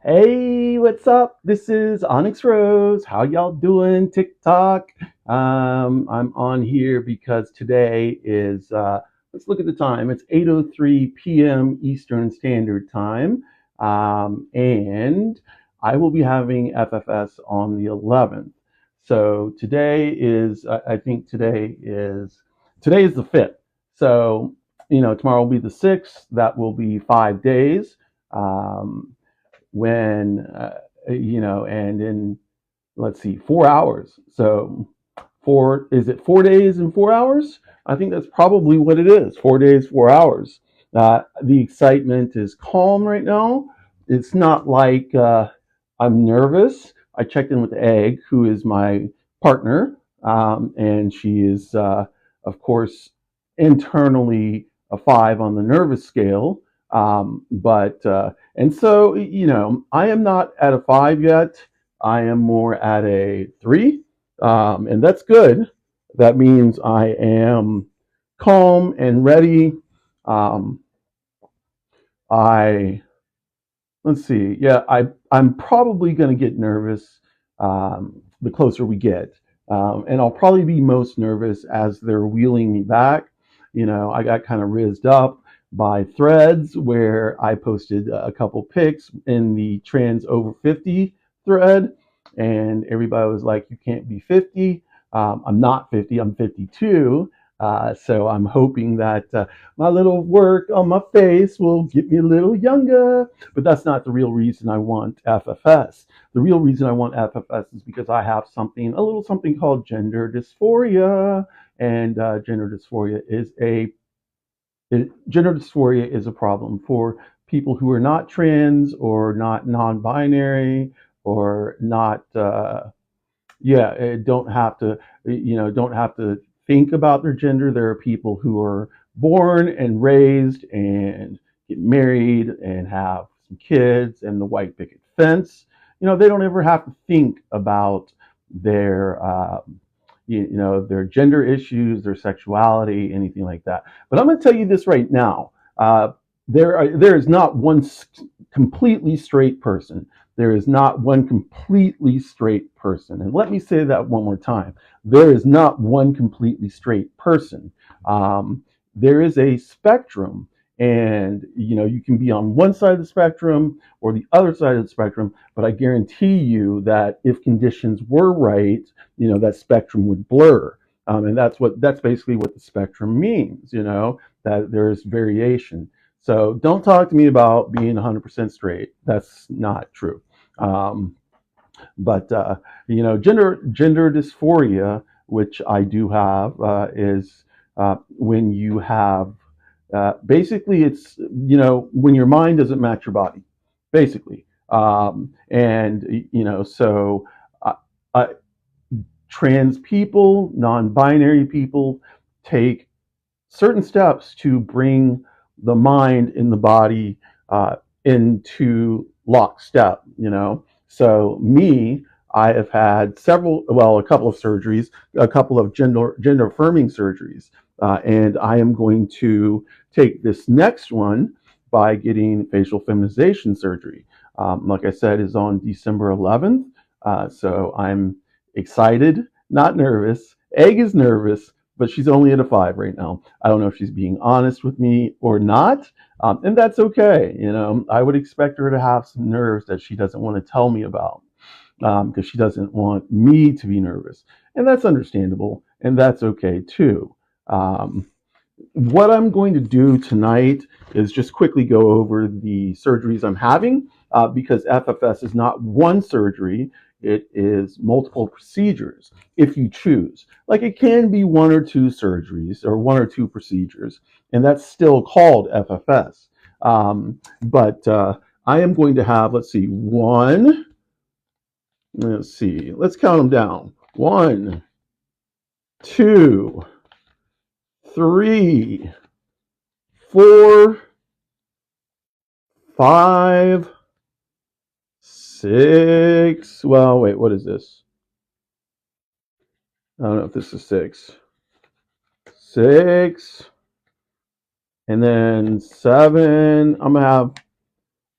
Hey, what's up? This is Onyx Rose. How y'all doing? TikTok. I'm on here because today is let's look at the time. It's 8:03 p.m. Eastern Standard Time. And I will be having FFS on the 11th. So I think today is the 5th. So, tomorrow will be the 6th. That will be 5 days. Um, when and in, let's see, 4 hours. So is it 4 days and 4 hours? I think that's probably what it is. 4 days, 4 hours. The excitement is calm right now. It's not like I'm nervous. I checked in with Egg, who is my partner, and she is, of course, internally a 5 on the nervous scale. But and so, I am not at a 5 yet. I am more at a 3, and that's good. That means I am calm and ready. Um, I Let's see. Yeah, I'm probably going to get nervous the closer we get, and I'll probably be most nervous as they're wheeling me back. I got kind of rizzed up by Threads where I posted a couple pics in the trans over 50 thread, and everybody was like, "You can't be 50." I'm not 50. I'm 52. So I'm hoping that my little work on my face will get me a little younger, but that's not the real reason I want FFS. The real reason I want FFS is because I have a little something called gender dysphoria, and gender dysphoria is a problem for people who are not trans or not non-binary or not don't have to think about their gender. There are people who are born and raised and get married and have some kids and the white picket fence. They don't ever have to think about their their gender issues, their sexuality, anything like that. But I'm going to tell you this right now. There is not one completely straight person. There is not one completely straight person. And let me say that one more time. There is not one completely straight person. There is a spectrum, and you can be on one side of the spectrum or the other side of the spectrum. But I guarantee you that if conditions were right, that spectrum would blur. And that's basically what the spectrum means. That there's variation. So don't talk to me about being 100% straight. That's not true. Um, but gender dysphoria, which I do have, is when you have basically it's when your mind doesn't match your body, basically. And so uh, uh, trans people, non-binary people take certain steps to bring the mind and the body into lockstep. So me, I have had a couple of surgeries, a couple of gender affirming surgeries, and I am going to take this next one by getting facial feminization surgery. Like I said, is on December 11th. So I'm excited, not nervous. Egg is nervous, but she's only at a 5 right now. I don't know if she's being honest with me or not, and that's okay. I would expect her to have some nerves that she doesn't want to tell me about because she doesn't want me to be nervous, and that's understandable, and that's okay too. Um, what I'm going to do tonight is just quickly go over the surgeries I'm having because FFS is not one surgery, it is multiple procedures if you choose. Like it can be one or two surgeries or one or two procedures, and that's still called FFS. But I am going to have, let's count them down. 1, 2, 3, 4, 5, 6. Well, wait, what is this? I don't know if this is 6. 6, and then 7. I'm gonna have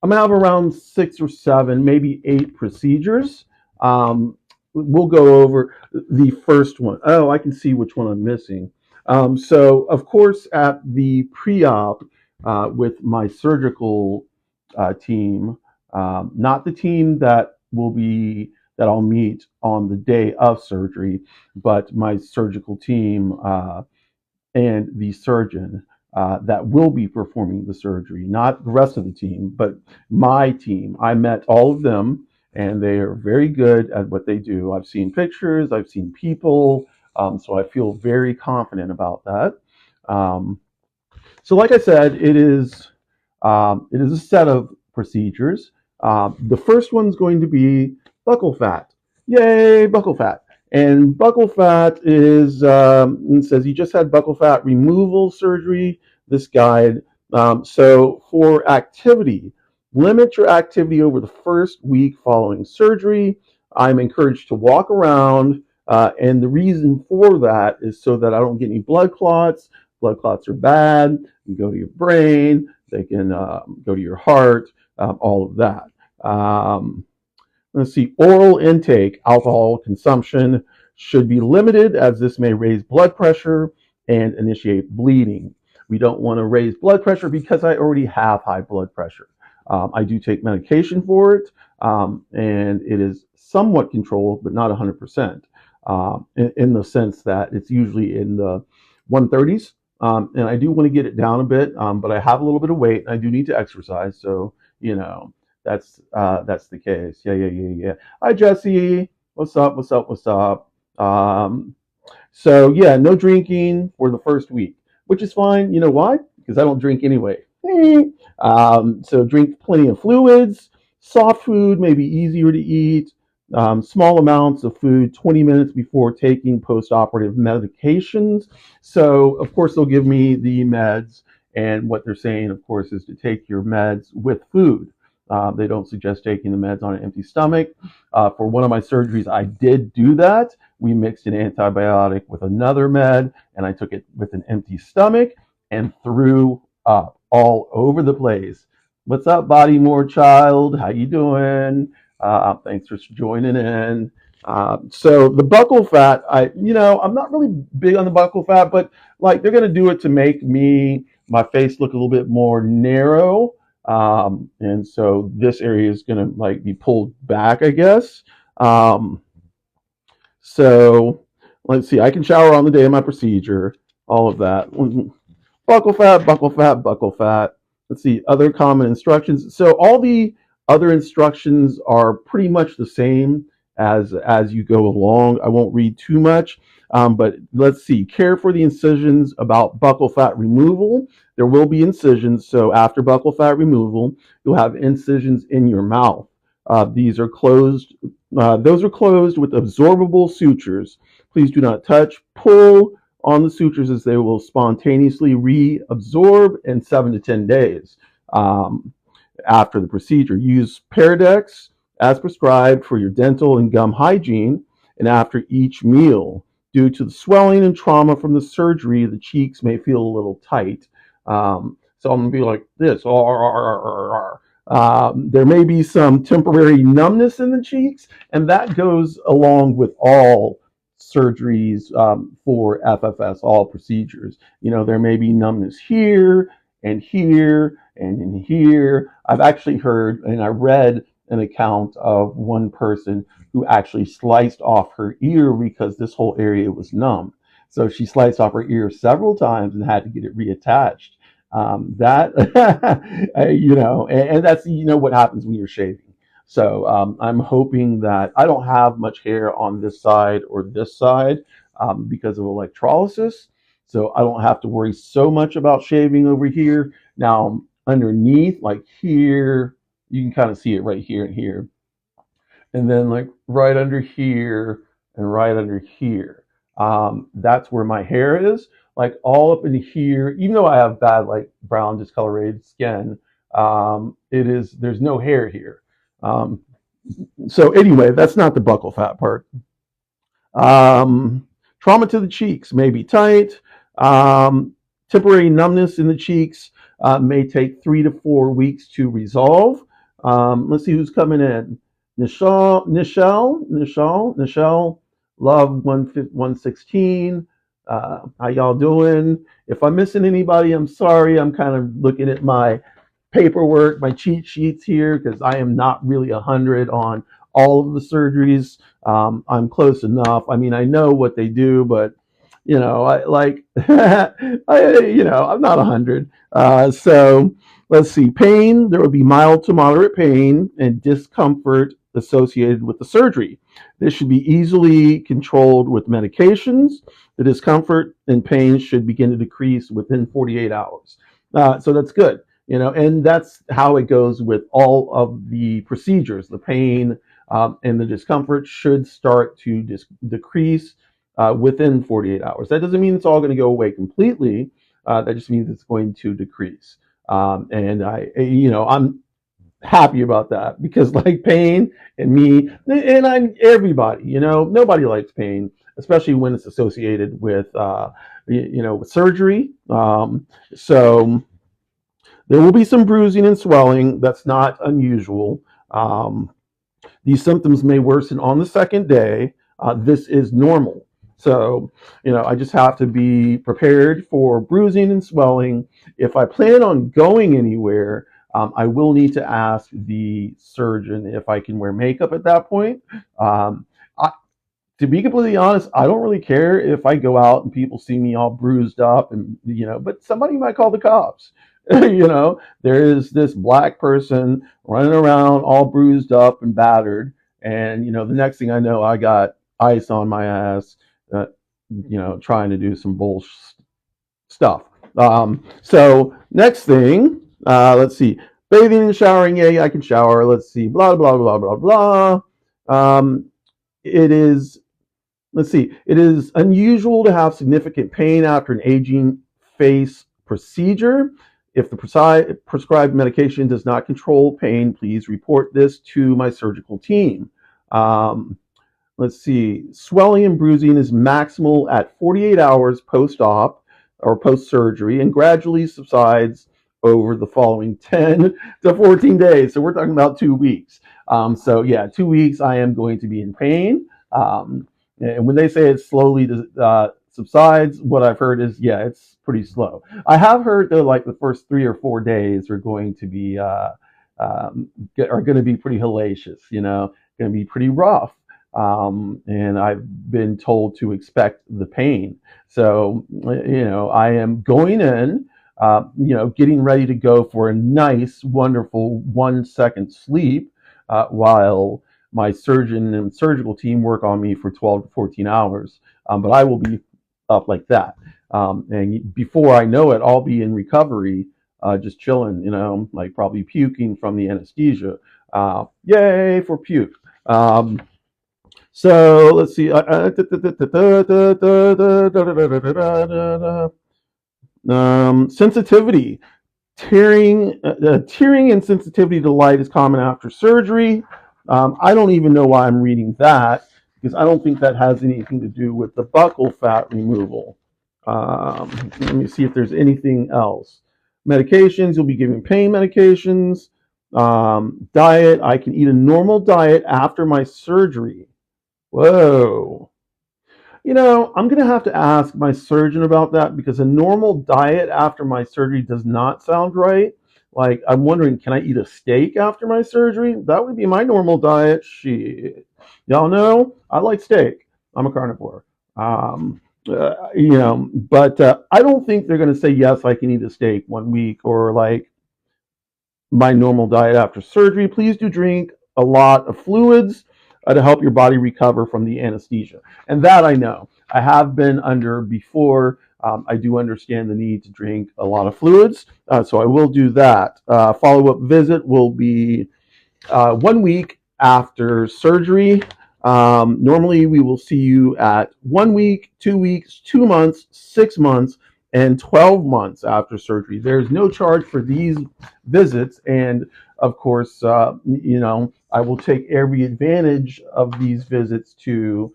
I'm gonna have around 6 or 7, maybe 8 procedures. Um, we'll go over the first one. Oh, I can see which one I'm missing. So, of course, at the pre-op with my surgical team, not the team that I'll meet on the day of surgery, but my surgical team and the surgeon that will be performing the surgery, not the rest of the team, but my team. I met all of them, and they are very good at what they do. I've seen pictures, I've seen people, so I feel very confident about that. Um, so, like I said, it is a set of procedures. The first one's going to be buccal fat. Yay, buccal fat! And buccal fat is it says you just had buccal fat removal surgery. This guide. So for activity, limit your activity over the first week following surgery. I'm encouraged to walk around, and the reason for that is so that I don't get any blood clots. Blood clots are bad. They can go to your brain. They can go to your heart. All of that. Um, let's see. Oral intake, alcohol consumption should be limited as this may raise blood pressure and initiate bleeding. We don't want to raise blood pressure because I already have high blood pressure. I do take medication for it, and it is somewhat controlled, but not 100%, in the sense that it's usually in the 130s. And I do want to get it down a bit, but I have a little bit of weight. And I do need to exercise, so you know that's the case. Yeah. Hi Jesse, what's up? What's up? So yeah, no drinking for the first week, which is fine. You know why? Because I don't drink anyway. So drink plenty of fluids. Soft food may be easier to eat. Small amounts of food 20 minutes before taking post-operative medications. So of course they'll give me the meds, and what they're saying, of course, is to take your meds with food. They don't suggest taking the meds on an empty stomach. For one of my surgeries, I did do that. We mixed an antibiotic with another med, and I took it with an empty stomach and threw up all over the place. What's up, Bodymore child? How you doing? Thanks for joining in. So the buccal fat, I'm not really big on the buccal fat, but like they're gonna do it to make my face look a little bit more narrow, and so this area is gonna like be pulled back, I guess. Um, so let's see. I can shower on the day of my procedure. All of that. Buccal fat, buccal fat, buccal fat. Let's see. Other common instructions. So all the other instructions are pretty much the same as you go along. I won't read too much, but let's see. Care for the incisions about buccal fat removal. There will be incisions. So after buccal fat removal, you'll have incisions in your mouth. These are closed. Those are closed with absorbable sutures. Please do not touch, pull on the sutures as they will spontaneously reabsorb in 7 to 10 days after the procedure. Use Paradex as prescribed for your dental and gum hygiene and after each meal. Due to the swelling and trauma from the surgery, the cheeks may feel a little tight. So I'm going to be like this. There may be some temporary numbness in the cheeks, and that goes along with all surgeries for FFS, all procedures. There may be numbness here and here and in here. I've actually heard and I read an account of one person who actually sliced off her ear because this whole area was numb. So she sliced off her ear several times and had to get it reattached. That and that's what happens when you're shaving. So I'm hoping that I don't have much hair on this side or this side because of electrolysis. So I don't have to worry so much about shaving over here. Now underneath, like here, you can kind of see it right here and here, and then like right under here and right under here. That's where my hair is, like all up in here. Even though I have bad like brown discolorated skin, there's no hair here. Um, so anyway, that's not the buccal fat part. Trauma to the cheeks may be tight. Temporary numbness in the cheeks may take 3 to 4 weeks to resolve. Let's see who's coming in. Nichelle, love 116. How y'all doing? If I'm missing anybody, I'm sorry. I'm kind of looking at my paperwork, my cheat sheets here, because I am not really 100 on all of the surgeries. I'm close enough. I mean, I know what they do, but I like, I'm not 100. So let's see. Pain. There will be mild to moderate pain and discomfort associated with the surgery. This should be easily controlled with medications. The discomfort and pain should begin to decrease within 48 hours. So that's good, and that's how it goes with all of the procedures. The pain and the discomfort should start to decrease within 48 hours. That doesn't mean it's all going to go away completely. That just means it's going to decrease. And I'm happy about that because like pain and me and I'm everybody, nobody likes pain, especially when it's associated with, with surgery. So there will be some bruising and swelling. That's not unusual. Um, these symptoms may worsen on the second day. This is normal. So, I just have to be prepared for bruising and swelling. If I plan on going anywhere, I will need to ask the surgeon if I can wear makeup at that point. Um, I, to be completely honest, I don't really care if I go out and people see me all bruised up but somebody might call the cops. There is this black person running around all bruised up and battered. And, the next thing I know, I got ice on my ass, trying to do some bullshit stuff. So next thing, let's see, bathing and showering. Yeah, I can shower. Let's see, blah, blah, blah, blah, blah. It is Let's see. It is unusual to have significant pain after an aging face procedure. If the prescribed medication does not control pain, please report this to my surgical team. Um, let's see. Swelling and bruising is maximal at 48 hours post-op or post-surgery and gradually subsides over the following 10 to 14 days. So we're talking about 2 weeks. So yeah, 2 weeks I am going to be in pain. And when they say it slowly subsides, what I've heard is, yeah, it's pretty slow. I have heard though, like the first 3 or 4 days are going to be pretty hellacious. Going to be pretty rough. And I've been told to expect the pain. So I am going in. Getting ready to go for a nice, wonderful 1 second sleep while my surgeon and surgical team work on me for 12 to 14 hours. But I will be up like that. And before I know it, I'll be in recovery, just chilling, like probably puking from the anesthesia. Yay for puke. So let's see. Sensitivity. Tearing and sensitivity to light is common after surgery. I don't even know why I'm reading that because I don't think that has anything to do with the buccal fat removal. Let me see if there's anything else. Medications, you'll be given pain medications. Diet, I can eat a normal diet after my surgery. Whoa. I'm going to have to ask my surgeon about that because a normal diet after my surgery does not sound right. Like, I'm wondering, can I eat a steak after my surgery? That would be my normal diet. Shit. Y'all know I like steak. I'm a carnivore. But I don't think they're going to say, yes, I can eat a steak 1 week or like my normal diet after surgery. Please do drink a lot of fluids to help your body recover from the anesthesia. And that I know. I have been under before. I do understand the need to drink a lot of fluids, so I will do that. Follow-up visit will be 1 week after surgery. Normally, we will see you at 1 week, 2 weeks, 2 months, 6 months, and 12 months after surgery. There's no charge for these visits, and of course, I will take every advantage of these visits to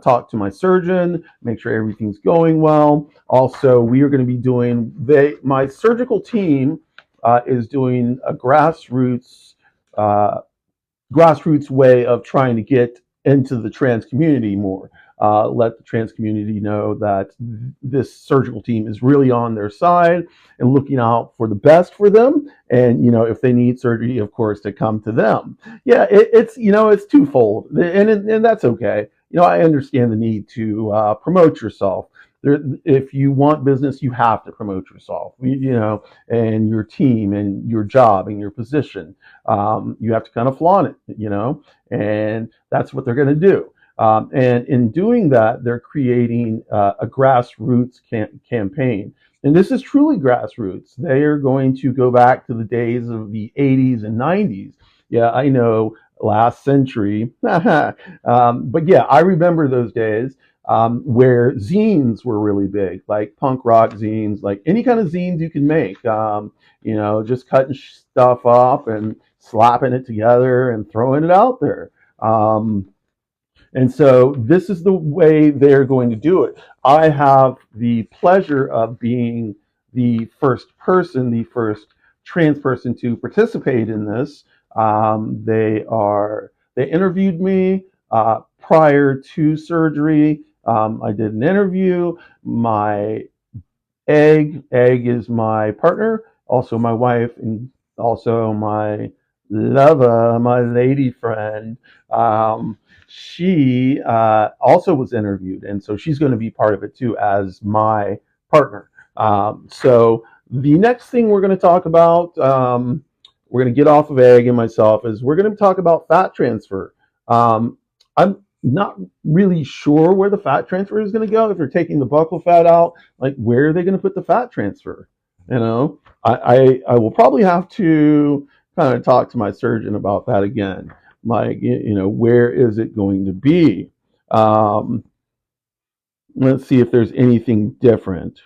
talk to my surgeon, make sure everything's going well. Also, we are going to be doing my surgical team is doing a grassroots uh, grassroots way of trying to get into the trans community more. Let the trans community know that this surgical team is really on their side and looking out for the best for them. And if they need surgery, of course, to come to them. Yeah, it's twofold, and that's okay. I understand the need to promote yourself. If you want business, you have to promote yourself. And your team and your job and your position. You have to kind of flaunt it, and that's what they're going to do. And in doing that, they're creating a grassroots campaign. And this is truly grassroots. They are going to go back to the days of the 80s and 90s. Yeah, I know, last century. But yeah, I remember those days where zines were really big, like punk rock zines, like any kind of zines you can make. Just cutting stuff up and slapping it together and throwing it out there. And so this is the way they're going to do it. I have the pleasure of being the first person, the first trans person to participate in this. They interviewed me prior to surgery. I did an interview. My Egg is my partner, also my wife, and also my lover, my lady friend. She also was interviewed, and so she's going to be part of it too as my partner. So the next thing we're going to talk about, we're going to get off of Egg and myself, is we're going to talk about fat transfer. I'm not really sure where the fat transfer is going to go. If they're taking the buccal fat out, like, where are they going to put the fat transfer? I will probably have to kind of talk to my surgeon about that again. Like, where is it going to be? Let's see if there's anything different.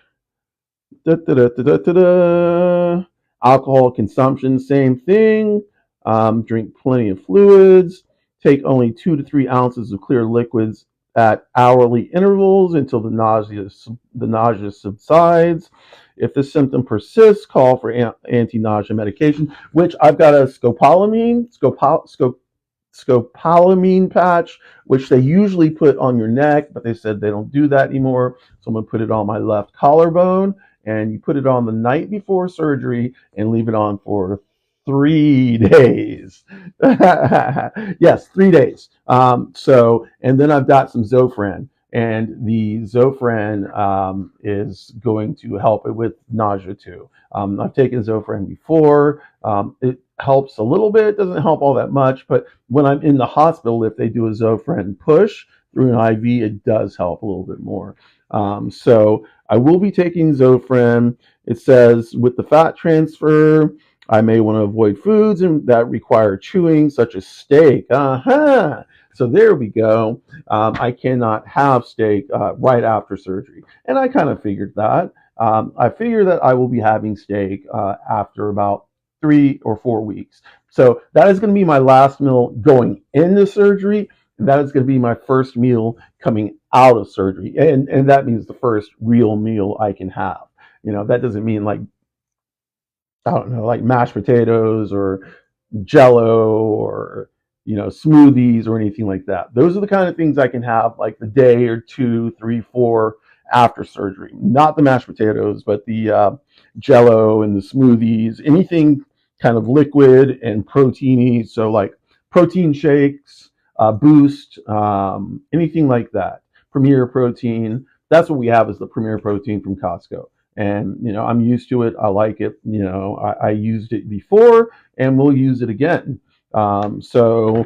Da, da, da, da, da, da. Alcohol consumption, same thing. Drink plenty of fluids. Take only 2 to 3 ounces of clear liquids at hourly intervals until the nausea subsides. If the symptom persists, call for anti-nausea medication, which I've got a scopolamine patch, which they usually put on your neck, but they said they don't do that anymore. So I'm going to put it on my left collarbone, and you put it on the night before surgery and leave it on for 3 days. Yes, 3 days. And then I've got some Zofran, and the Zofran is going to help it with nausea too. I've taken Zofran before. It helps a little bit, doesn't help all that much, but when I'm in the hospital, if they do a Zofran push through an IV, it does help a little bit more. So I will be taking Zofran. It says with the fat transfer, I may want to avoid foods that require chewing, such as steak. So there we go. I cannot have steak right after surgery. And I kind of figured that. I figure that I will be having steak after about 3 or 4 weeks. So that is going to be my last meal going into surgery. And that is going to be my first meal coming out of surgery. And that means the first real meal I can have. That doesn't mean like, I don't know, like mashed potatoes or jello or, smoothies or anything like that. Those are the kind of things I can have like the day or 2, 3, 4 after surgery. Not the mashed potatoes, but the jello and the smoothies, anything kind of liquid and proteiny. So like protein shakes, Boost, anything like that. Premier Protein. That's what we have, is the Premier Protein from Costco. And, I'm used to it. I like it. I used it before and we'll use it again. So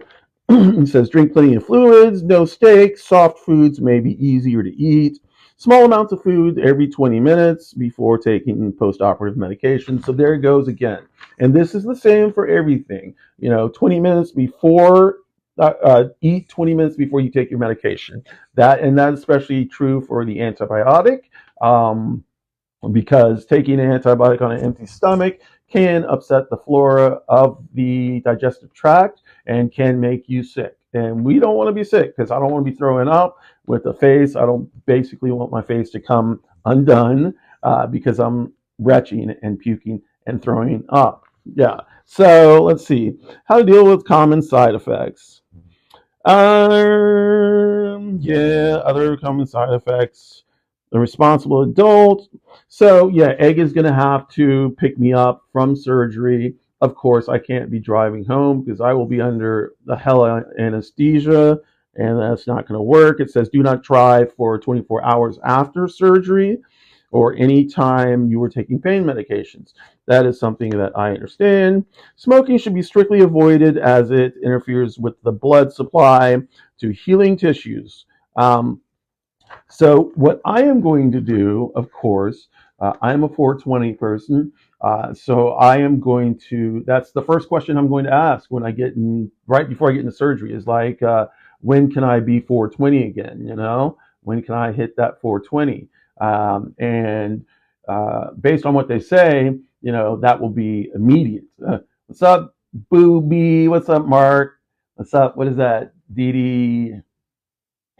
it says drink plenty of fluids, no steak, soft foods may be easier to eat. Small amounts of food every 20 minutes before taking post-operative medication. So there it goes again. And this is the same for everything. 20 minutes before, eat 20 minutes before you take your medication. And that's especially true for the antibiotic. Because taking an antibiotic on an empty stomach can upset the flora of the digestive tract and can make you sick. And we don't want to be sick, because I don't want to be throwing up with the face. I don't basically want my face to come undone because I'm retching and puking and throwing up. Yeah. So let's see how to deal with common side effects. Yeah, other common side effects. The responsible adult. So yeah, Egg is gonna have to pick me up from surgery. Of course, I can't be driving home because I will be under the hell anesthesia, and that's not going to work. It says do not drive for 24 hours after surgery or any time you were taking pain medications. That is something that I understand. Smoking should be strictly avoided as it interferes with the blood supply to healing tissues. So what I am going to do, of course, I'm a 420 person. So I am going to, that's the first question I'm going to ask when I get in, right before I get into surgery is like, when can I be 420 again? You know, when can I hit that 420? And based on what they say, you know, that will be immediate. What's up, Booby? What's up, Mark? What's up? What is that? Dee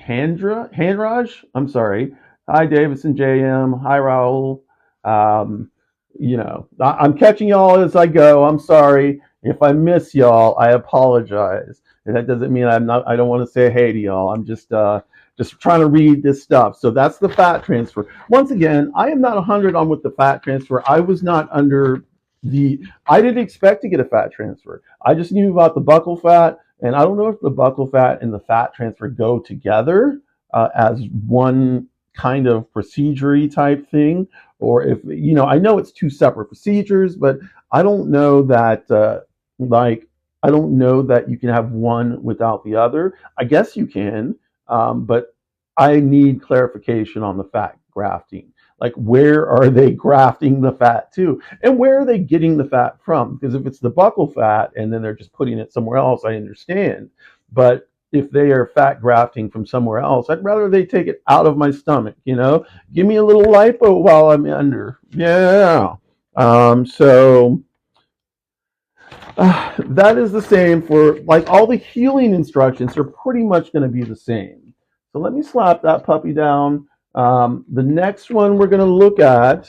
Handraj? I'm sorry. Hi, Davison JM. Hi, Raul. Um, you know, I'm catching y'all as I go. I'm sorry. If I miss y'all, I apologize. And that doesn't mean I don't want to say hey to y'all. I'm just trying to read this stuff. So that's the fat transfer. Once again, I am not 100 on with the fat transfer. I was not under I didn't expect to get a fat transfer. I just knew about the buccal fat, and I don't know if the buccal fat and the fat transfer go together as one kind of procedure type thing, or if, you know, I know it's two separate procedures, but I don't know that, like, I don't know that you can have one without the other. I guess you can, but I need clarification on the fat grafting. Like, where are they grafting the fat to? And where are they getting the fat from? Because if it's the buccal fat and then they're just putting it somewhere else, I understand. But if they are fat grafting from somewhere else, I'd rather they take it out of my stomach, you know? Give me a little lipo while I'm under. Yeah. So that is the same for, like, all the healing instructions are pretty much going to be the same. So let me slap that puppy down. The next one we're going to look at,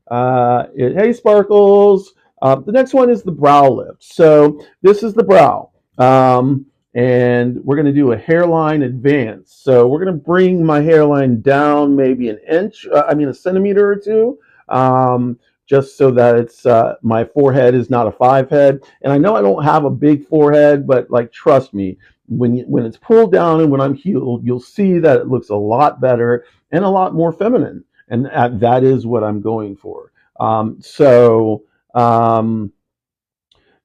hey Sparkles, the next one is the brow lift. So this is the brow. And we're going to do a hairline advance. So we're going to bring my hairline down maybe an inch, a centimeter or two. Just so that it's my forehead is not a five head. And I know I don't have a big forehead, but like trust me, when it's pulled down and when I'm healed, you'll see that it looks a lot better and a lot more feminine, and that is what I'm going for. So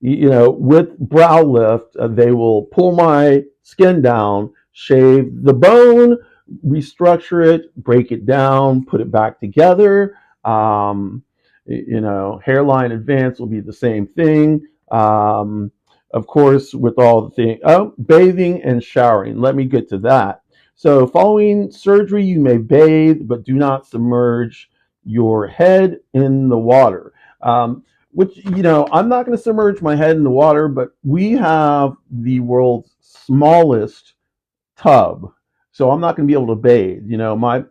you know, with brow lift, they will pull my skin down, shave the bone, restructure it, break it down, put it back together. You know, hairline advance will be the same thing. Of course, with all the things, oh, bathing and showering. Let me get to that. So, following surgery, you may bathe, but do not submerge your head in the water. Which, you know, I'm not going to submerge my head in the water, but we have the world's smallest tub, so I'm not going to be able to bathe. You know, I'm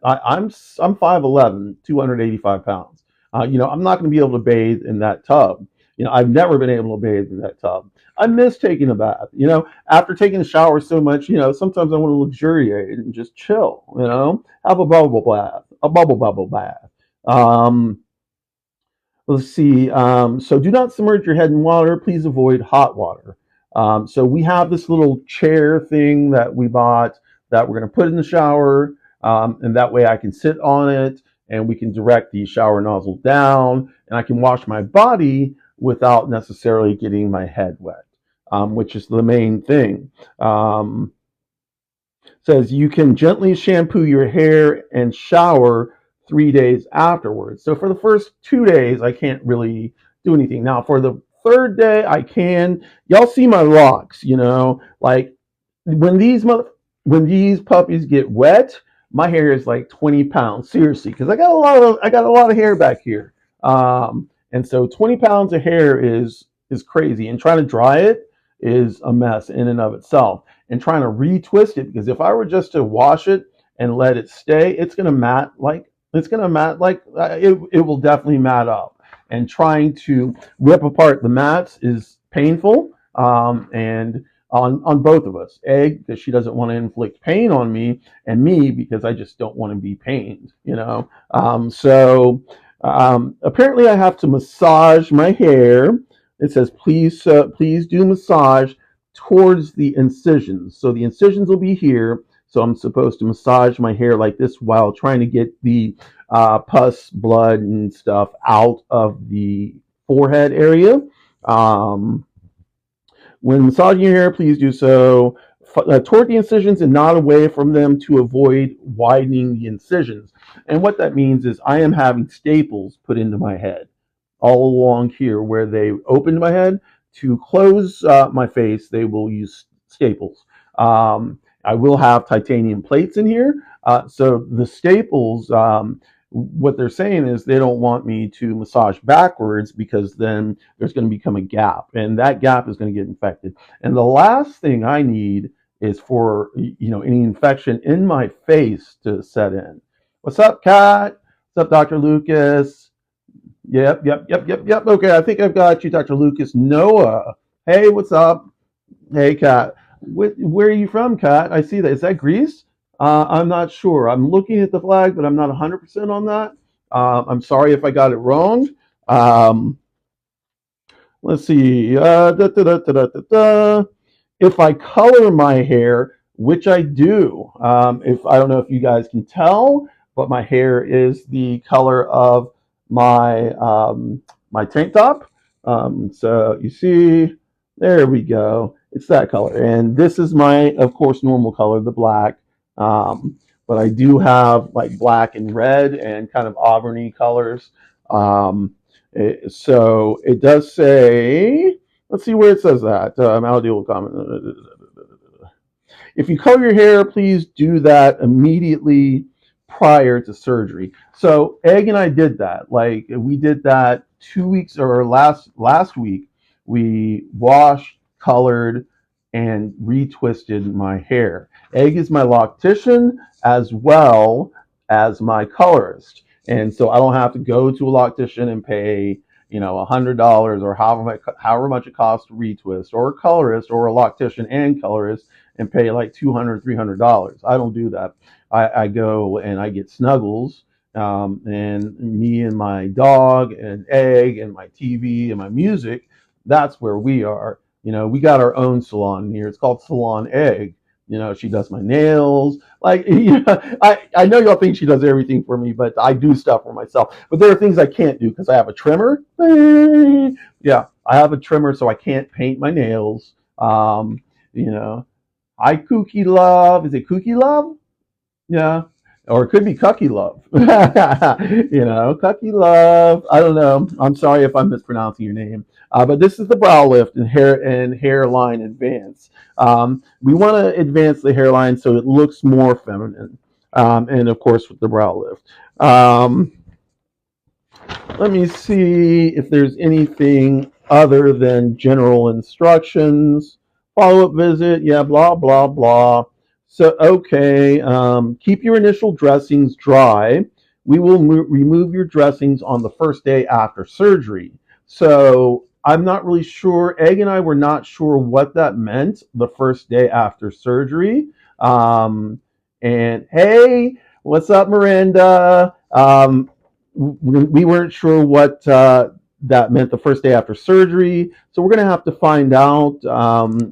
5'11", 285 pounds. You know, I'm not going to be able to bathe in that tub. You know, I've never been able to bathe in that tub. I miss taking a bath. You know, after taking a shower so much, you know, sometimes I want to luxuriate and just chill. You know, have a bubble bath, bubble bath. Um, Let's see. So do not submerge your head in water. Please avoid hot water. So we have this little chair thing that we bought that we're going to put in the shower, and that way I can sit on it and we can direct the shower nozzle down, and I can wash my body without necessarily getting my head wet, which is the main thing. Says you can gently shampoo your hair and shower 3 days afterwards. So for the first 2 days, I can't really do anything. Now for the third day, I can. Y'all see my locks, you know, like when when these puppies get wet, my hair is like 20 pounds, seriously, because I got a lot of hair back here. And so 20 pounds of hair is crazy, and trying to dry it is a mess in and of itself. And trying to retwist it, because if I were just to wash it and let it stay, it's gonna mat like it will definitely mat up. and trying to rip apart the mats is painful. And on both of us. Egg, because she doesn't want to inflict pain on me, and me, because I just don't want to be pained, you know. Apparently, I have to massage my hair. It says, please do massage towards the incisions. So the incisions will be here. So I'm supposed to massage my hair like this while trying to get the pus, blood, and stuff out of the forehead area. Um, when massaging your hair, please do so toward the incisions and not away from them to avoid widening the incisions. And what that means is I am having staples put into my head all along here where they opened my head. To close my face, they will use staples. I will have titanium plates in here. So the staples, what they're saying is they don't want me to massage backwards because then there's going to become a gap, and that gap is going to get infected. And the last thing I need is for any infection in my face to set in. What's up, Kat? What's up, Dr. Lucas? Yep. Okay, I think I've got you, Dr. Lucas. Noah. Hey, what's up? Hey, Kat. Where are you from, Kat? I see that. Is that Greece? I'm not sure. I'm looking at the flag, but I'm not 100% on that. I'm sorry if I got it wrong. Um, let's see. If I color my hair, which I do, if I don't know if you guys can tell, but my hair is the color of my tank top. So you see, there we go. It's that color, and this is my, of course, normal color, the black. But I do have like black and red and kind of auburny colors. So it does say. Let's see where it says that. Malady will comment. If you color your hair, please do that immediately prior to surgery. So Egg and I did that. Like we did that 2 weeks or last week. We washed, colored, and retwisted my hair. Egg is my loctician as well as my colorist, and so I don't have to go to a loctician and pay $100 or however much it costs to retwist, or a colorist or a loctician and colorist and pay like $200, $300. I don't do that. I go and I get Snuggles, and me and my dog and Egg and my TV and my music. That's where we are. We got our own salon here. It's called Salon Egg. She does my nails. Like, I know y'all think she does everything for me, but I do stuff for myself. But there are things I can't do because I have a trimmer. Yeah, I have a trimmer, so I can't paint my nails. Hi, Kooky Love. Is it Kooky Love? Yeah. Or it could be Cucky Love. Cucky Love. I don't know. I'm sorry if I'm mispronouncing your name. But this is the brow lift and hairline advance. We want to advance the hairline so it looks more feminine. And of course with the brow lift. Let me see if there's anything other than general instructions. Follow-up visit, yeah, blah, blah, blah. So, okay, keep your initial dressings dry. We will remove your dressings on the first day after surgery. So, I'm not really sure. Egg and I were not sure what that meant the first day after surgery. And hey, what's up, Miranda? We weren't sure what that meant the first day after surgery. So we're going to have to find out.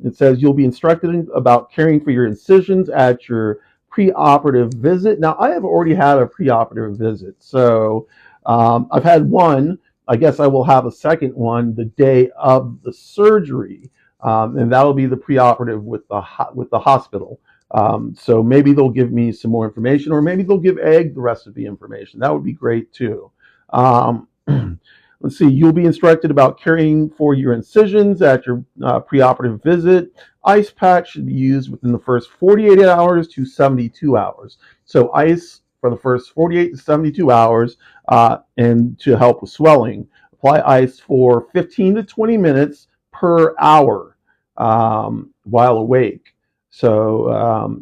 It says you'll be instructed about caring for your incisions at your preoperative visit. Now, I have already had a preoperative visit. So I've had one. I guess I will have a second one the day of the surgery. And that'll be the preoperative with the hospital. So maybe they'll give me some more information, or maybe they'll give Egg the rest of the information. That would be great too. Let's see, you'll be instructed about caring for your incisions at your preoperative visit. Ice pack should be used within the first 48 hours to 72 hours. So ice for the first 48 to 72 hours and to help with swelling. Apply ice for 15 to 20 minutes per hour while awake. So,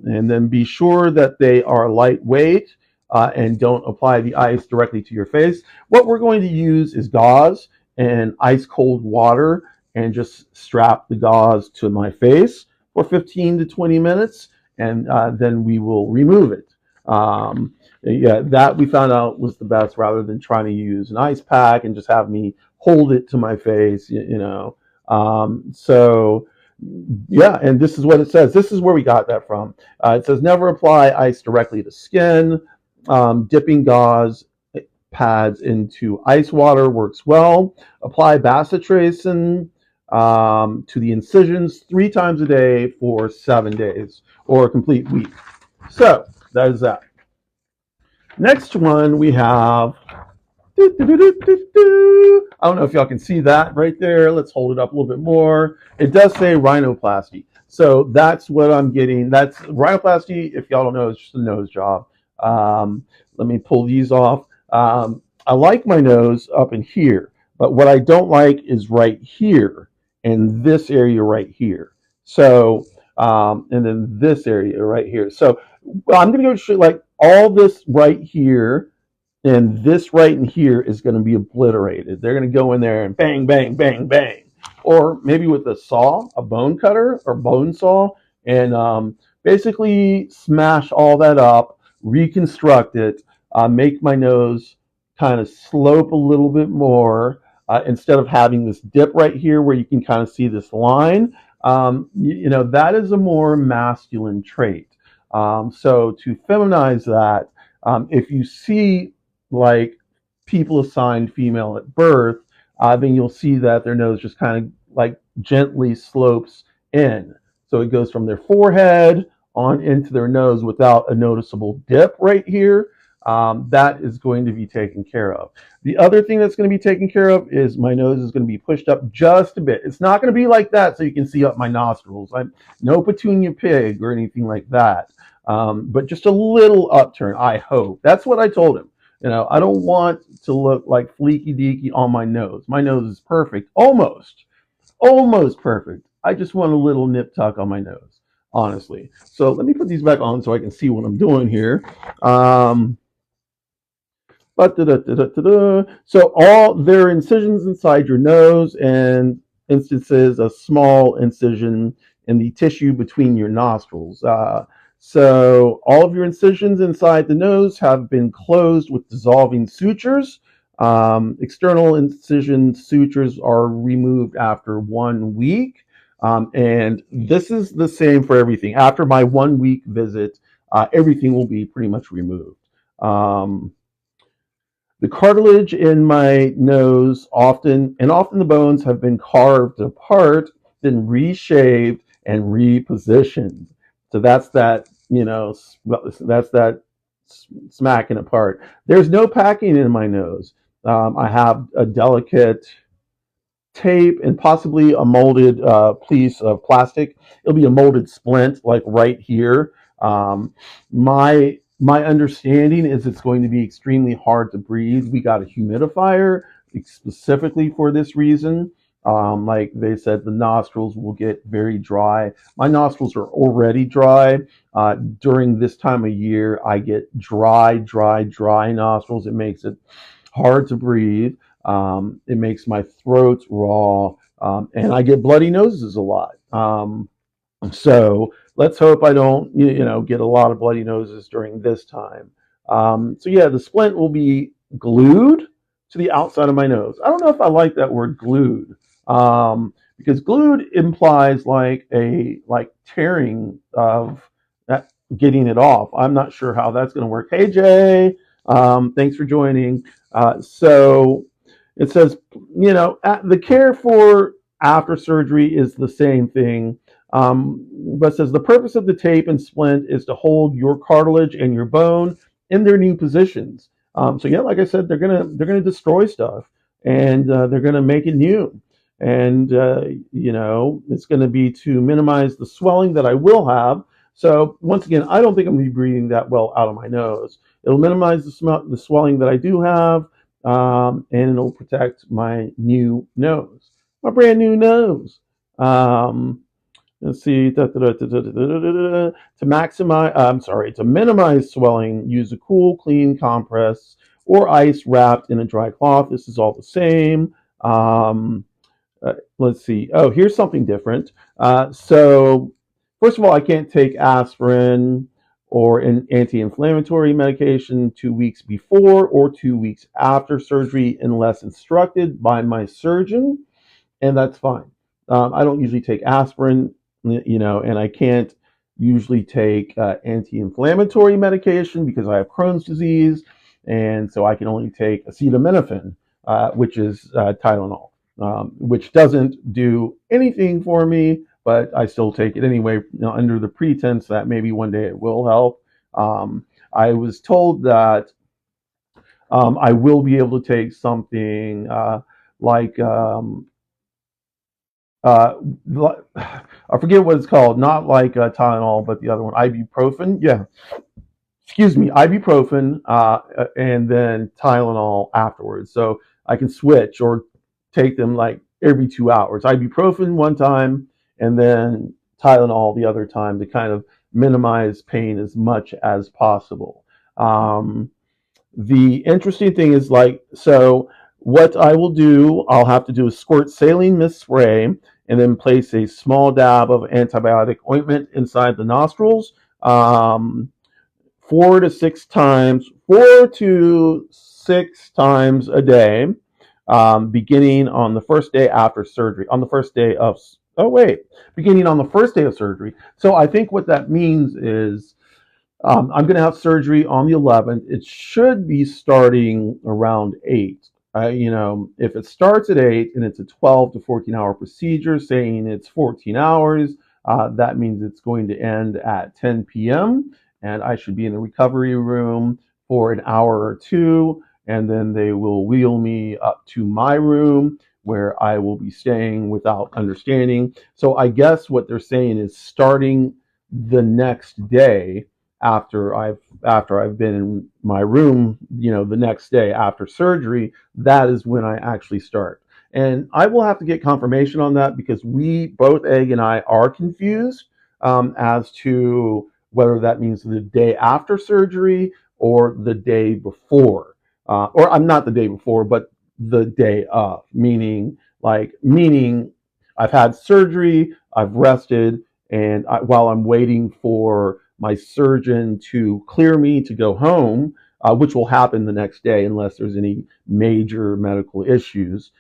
and then be sure that they are lightweight. and don't apply the ice directly to your face. What we're going to use is gauze and ice cold water, and just strap the gauze to my face for 15 to 20 minutes, and then we will remove it. Yeah, that we found out was the best, rather than trying to use an ice pack and just have me hold it to my face, you know. So yeah, and this is what it says. This is where we got that from. It says never apply ice directly to skin. Dipping gauze pads into ice water works well. Apply bacitracin to the incisions 3 times a day for 7 days, or a complete week. So that is that. Next one we have. I don't know if y'all can see that right there. Let's hold it up a little bit more. It does say rhinoplasty. So that's what I'm getting. That's rhinoplasty. If y'all don't know, it's just a nose job. Let me pull these off. I like my nose up in here, but what I don't like is right here and this area right here. So, and then this area right here. So I'm going to go shoot like all this right here, and this right in here is going to be obliterated. They're going to go in there and bang, bang, bang, bang. Or maybe with a saw, a bone cutter or bone saw, and basically smash all that up, reconstruct it, make my nose kind of slope a little bit more, instead of having this dip right here where you can kind of see this line. You know, that is a more masculine trait. So to feminize that, if you see like people assigned female at birth, then you'll see that their nose just kind of like gently slopes in. So it goes from their forehead on into their nose without a noticeable dip right here. That is going to be taken care of. The other thing that's going to be taken care of is my nose is going to be pushed up just a bit. It's not going to be like that so you can see up my nostrils. I'm no petunia pig or anything like that. But just a little upturn, I hope. That's what I told him. You know, I don't want to look like fleeky deaky on my nose. My nose is perfect, almost perfect. I just want a little nip tuck on my nose, honestly. So let me put these back on so I can see what I'm doing here. So all there are incisions inside your nose, and instances a small incision in the tissue between your nostrils. So all of your incisions inside the nose have been closed with dissolving sutures. External incision sutures are removed after 1 week. And this is the same for everything. After my 1 week visit, everything will be pretty much removed. The cartilage in my nose often the bones have been carved apart, then reshaved and repositioned. So that's that, you know, that's that smacking apart. There's no packing in my nose. I have a delicate tape and possibly a molded piece of plastic. It'll be a molded splint like right here. My understanding is it's going to be extremely hard to breathe. We got a humidifier specifically for this reason. Like they said, the nostrils will get very dry. My nostrils are already dry. During this time of year, I get dry nostrils. It makes it hard to breathe. It makes my throat raw, and I get bloody noses a lot. So let's hope I don't, you know, get a lot of bloody noses during this time. So yeah, the splint will be glued to the outside of my nose. I don't know if I like that word glued, because glued implies like tearing of that, getting it off. I'm not sure how that's going to work. Hey Jay, thanks for joining. So it says, you know, the care for after surgery is the same thing. But it says the purpose of the tape and splint is to hold your cartilage and your bone in their new positions. So yeah, like I said, they're gonna destroy stuff, and they're gonna make it new. And you know, it's gonna be to minimize the swelling that I will have. So once again, I don't think I'm gonna be breathing that well out of my nose. It'll minimize the swelling that I do have, and it'll protect my new nose, my brand new nose. Let's see. To maximize, I'm sorry, to minimize swelling, use a cool, clean compress or ice wrapped in a dry cloth. This is all the same. Um, let's see. Oh, here's something different. So, first of all, I can't take aspirin or an anti-inflammatory medication 2 weeks before or 2 weeks after surgery unless instructed by my surgeon, and that's fine. I don't usually take aspirin, and I can't usually take anti-inflammatory medication because I have Crohn's disease, and so I can only take acetaminophen, which is Tylenol, which doesn't do anything for me, but I still take it anyway, under the pretense that maybe one day it will help. I was told that I will be able to take something like uh, I forget what it's called. Not like Tylenol, but the other one, ibuprofen. Yeah, excuse me, ibuprofen, and then Tylenol afterwards. So I can switch or take them like every 2 hours. Ibuprofen one time, and then Tylenol the other time to kind of minimize pain as much as possible. Um, the interesting thing is like, so what I will do, I'll have to do is squirt saline mist spray and then place a small dab of antibiotic ointment inside the nostrils, 4 to 6 times a day, beginning on the first day after surgery. On the first day of, oh wait, beginning on the first day of surgery. So I think what that means is I'm going to have surgery on the 11th. It should be starting around 8. If it starts at 8 and it's a 12 to 14-hour procedure, saying it's 14 hours, that means it's going to end at 10 p.m. And I should be in the recovery room for an hour or two. And then they will wheel me up to my room where I will be staying without understanding. So I guess what they're saying is starting the next day after I've been in my room, the next day after surgery, that is when I actually start. And I will have to get confirmation on that because we both Egg and I are confused as to whether that means the day after surgery or the day before, or I'm not the day before, but the day of, meaning I've had surgery, I've rested, and while I'm waiting for my surgeon to clear me to go home, which will happen the next day unless there's any major medical issues,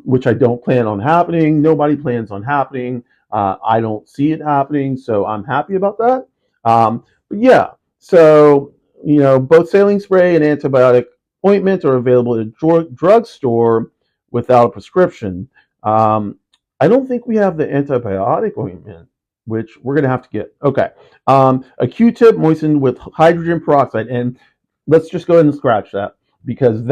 which I don't plan on happening. Nobody plans on happening. I don't see it happening, so I'm happy about that. But yeah, so both saline spray and antibiotic ointment are available at a drugstore without a prescription. Um, I don't think we have the antibiotic ointment, which we're going to have to get. Okay. A Q-tip moistened with hydrogen peroxide. And let's just go ahead and scratch that because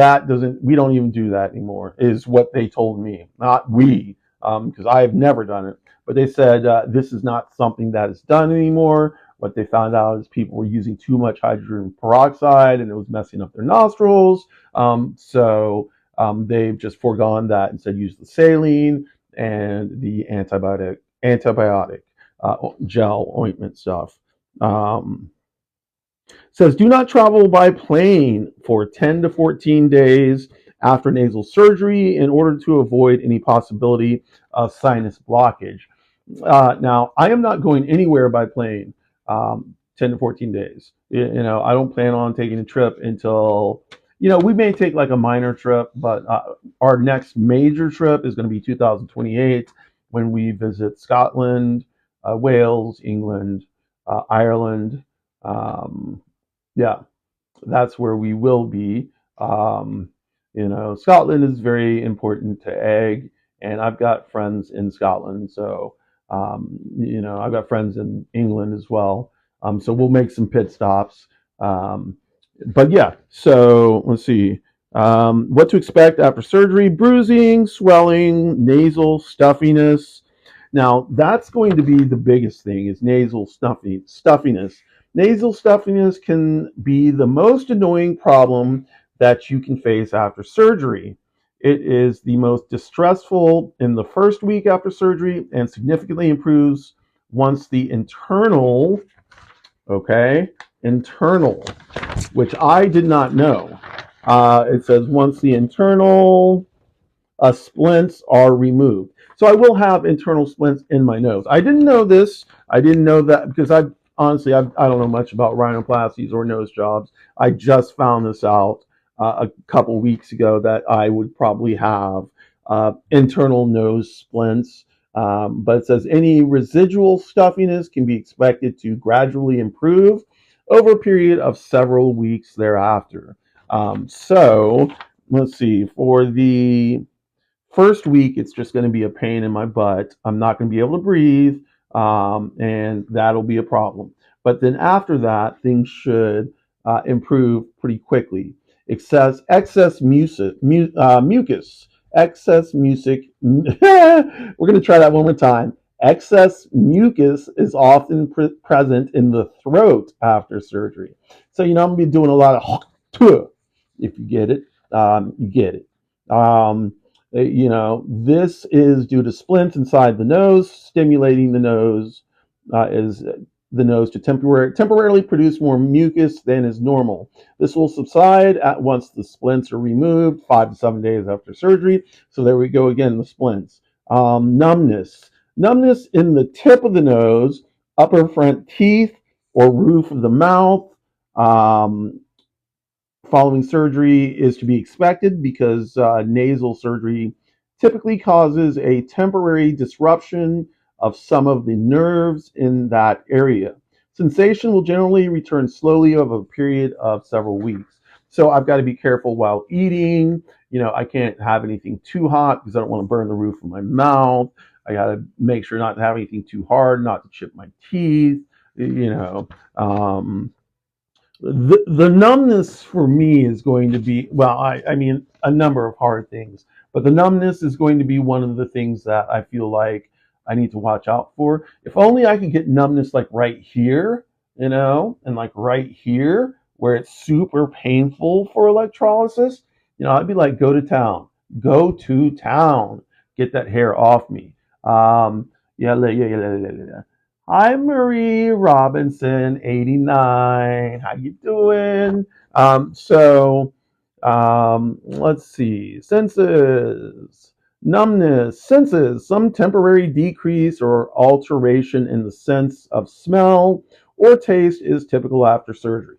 we don't even do that anymore, is what they told me. Not we, because I have never done it. But they said this is not something that is done anymore. What they found out is people were using too much hydrogen peroxide and it was messing up their nostrils. So they've just foregone that and said use the saline and the antibiotic gel ointment stuff. Um, Says do not travel by plane for 10 to 14 days after nasal surgery in order to avoid any possibility of sinus blockage. Now, I am not going anywhere by plane 10 to 14 days. I don't plan on taking a trip until, we may take like a minor trip, but our next major trip is going to be 2028 when we visit Scotland, Wales, England, Ireland. Um, yeah, that's where we will be. Um, Scotland is very important to Egg, and I've got friends in Scotland, so I've got friends in England as well. So we'll make some pit stops. But yeah, so let's see. What to expect after surgery: bruising, swelling, nasal stuffiness. Now that's going to be the biggest thing: is nasal stuffiness. Nasal stuffiness can be the most annoying problem that you can face after surgery. It is the most distressful in the first week after surgery and significantly improves once the internal, okay, internal, which I did not know. It says once the internal splints are removed. So I will have internal splints in my nose. I didn't know this. I didn't know that because I don't know much about rhinoplasties or nose jobs. I just found this out a couple weeks ago that I would probably have internal nose splints. But it says any residual stuffiness can be expected to gradually improve over a period of several weeks thereafter. So let's see, for the first week, it's just going to be a pain in my butt. I'm not going to be able to breathe, and that'll be a problem. But then after that, things should improve pretty quickly. Excess mucus, excess music. We're going to try that one more time. Excess mucus is often present in the throat after surgery. So, I'm going to be doing a lot of if you get it, you get it. This is due to splints inside the nose, stimulating the nose is the nose to temporarily produce more mucus than is normal. This will subside at once the splints are removed, 5 to 7 days after surgery. So there we go again, the splints. Numbness in the tip of the nose, upper front teeth, or roof of the mouth. Following surgery is to be expected because nasal surgery typically causes a temporary disruption of some of the nerves in that area. Sensation will generally return slowly over a period of several weeks. So I've got to be careful while eating. I can't have anything too hot because I don't want to burn the roof of my mouth. I got to make sure not to have anything too hard, not to chip my teeth. The numbness for me is going to be, well, I mean, a number of hard things, but the numbness is going to be one of the things that I feel like I need to watch out for. If only I could get numbness like right here, and like right here where it's super painful for electrolysis, I'd be like, go to town, get that hair off me. Yeah. Hi, Marie Robinson, 89. How you doing? Let's see. Senses, numbness, senses, some temporary decrease or alteration in the sense of smell or taste is typical after surgery.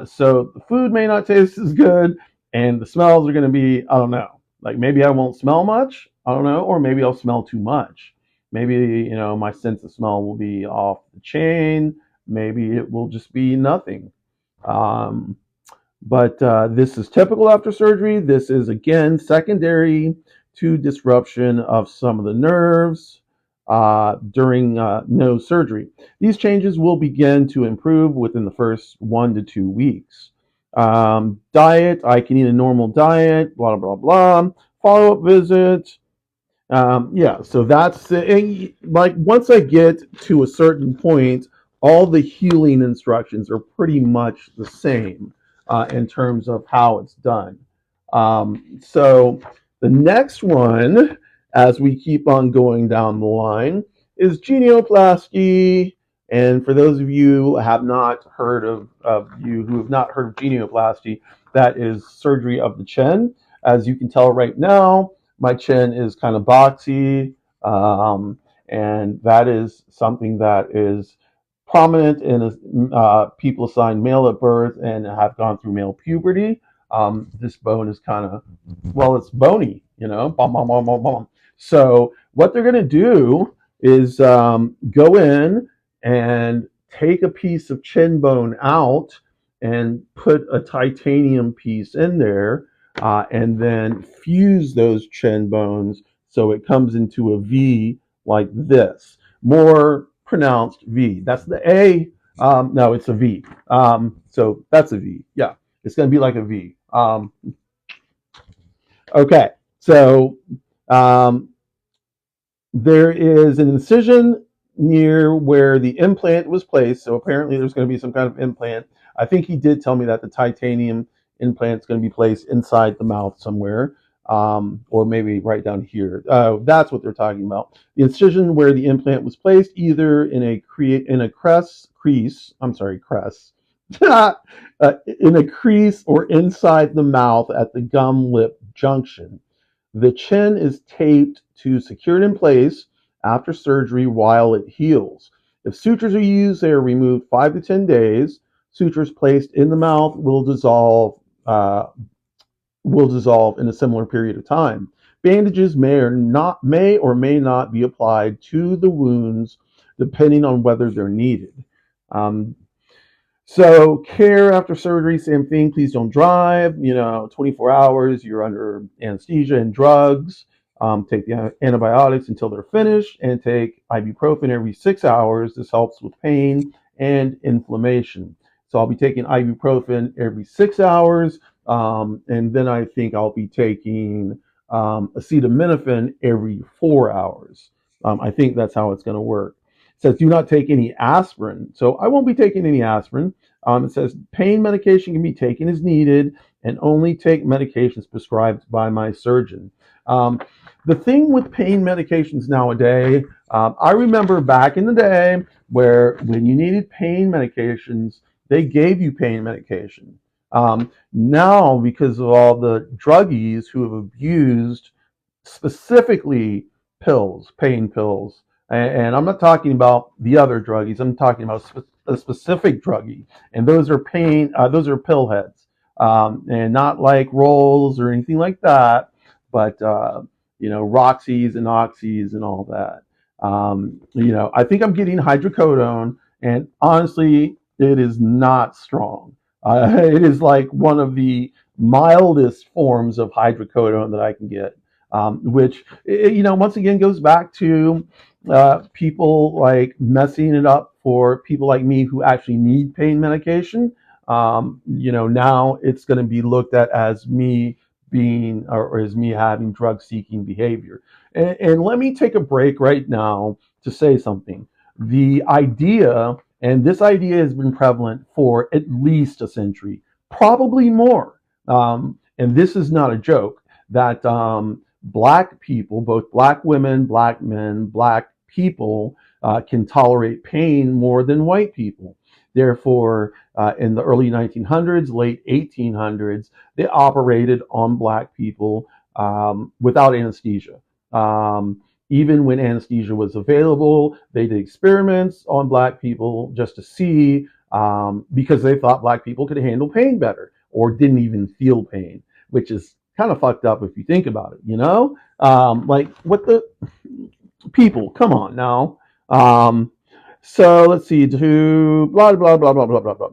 So the food may not taste as good, and the smells are going to be, I don't know, like maybe I won't smell much, I don't know, or maybe I'll smell too much. Maybe, my sense of smell will be off the chain. Maybe it will just be nothing. But this is typical after surgery. This is, again, secondary to disruption of some of the nerves during nose surgery. These changes will begin to improve within the first 1 to 2 weeks. Diet, I can eat a normal diet, blah, blah, blah. Follow-up visit. So that's like once I get to a certain point, all the healing instructions are pretty much the same in terms of how it's done. So the next one, as we keep on going down the line, is genioplasty. And for those of you who have not heard of genioplasty, that is surgery of the chin. As you can tell right now, my chin is kind of boxy, and that is something that is prominent in people assigned male at birth and have gone through male puberty. This bone is kind of, well, it's bony, bom, bom, bom, bom, bom. So what they're going to do is go in and take a piece of chin bone out and put a titanium piece in there, and then fuse those chin bones so it comes into a V like this. More pronounced V. That's the A. No, it's a V. So that's a V. Yeah, it's going to be like a V. Okay, so there is an incision near where the implant was placed. So apparently there's going to be some kind of implant. I think he did tell me that the titanium implant is going to be placed inside the mouth somewhere. or maybe right down here. That's what they're talking about. The incision where the implant was placed, either in a crease. I'm sorry, crest. In a crease or inside the mouth at the gum lip junction. The chin is taped to secure it in place after surgery while it heals. If sutures are used, they are removed 5 to 10 days. Sutures placed in the mouth will dissolve in a similar period of time. Bandages may or may not be applied to the wounds depending on whether they're needed. Um, so care after surgery, same thing. Please don't drive. 24 hours. You're under anesthesia and drugs. Take the antibiotics until they're finished, and take ibuprofen every 6 hours. This helps with pain and inflammation. So I'll be taking ibuprofen every 6 hours, and then I think I'll be taking acetaminophen every 4 hours. I think that's how it's going to work. It says do not take any aspirin. So I won't be taking any aspirin. It says pain medication can be taken as needed and only take medications prescribed by my surgeon. The thing with pain medications nowadays, I remember back in the day where when you needed pain medications, they gave you pain medication. Now, because of all the druggies who have abused specifically pain pills, and I'm not talking about the other druggies. I'm talking about a specific druggie, and those are pill heads, and not like rolls or anything like that, but Roxy's and Oxys and all that. I think I'm getting hydrocodone, and honestly, it is not strong. It is like one of the mildest forms of hydrocodone that I can get, which once again goes back to people like messing it up for people like me who actually need pain medication. Now it's going to be looked at as me being or as me having drug seeking behavior. And let me take a break right now to say something. The idea, and this idea has been prevalent for at least a century, probably more. And this is not a joke, that Black people, both Black women, Black men, Black people, can tolerate pain more than white people. Therefore, in the early 1900s, late 1800s, they operated on Black people without anesthesia. Even when anesthesia was available, they did experiments on Black people just to see, because they thought Black people could handle pain better or didn't even feel pain, which is kind of fucked up if you think about it, like what the people, come on now. So let's see, to blah, blah, blah, blah, blah, blah, blah,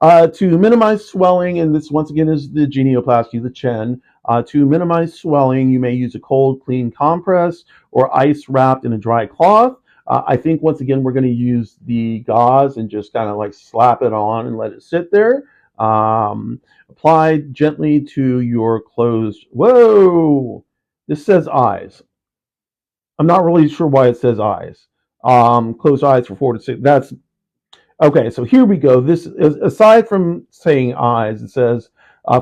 blah. To minimize swelling, and this once again is the genioplasty, the chin. To minimize swelling, you may use a cold, clean compress or ice wrapped in a dry cloth. I think once again we're going to use the gauze and just kind of like slap it on and let it sit there. Apply gently to your closed. Whoa! This says eyes. I'm not really sure why it says eyes. Close eyes for 4 to 6. That's okay. So here we go. This is, aside from saying eyes, it says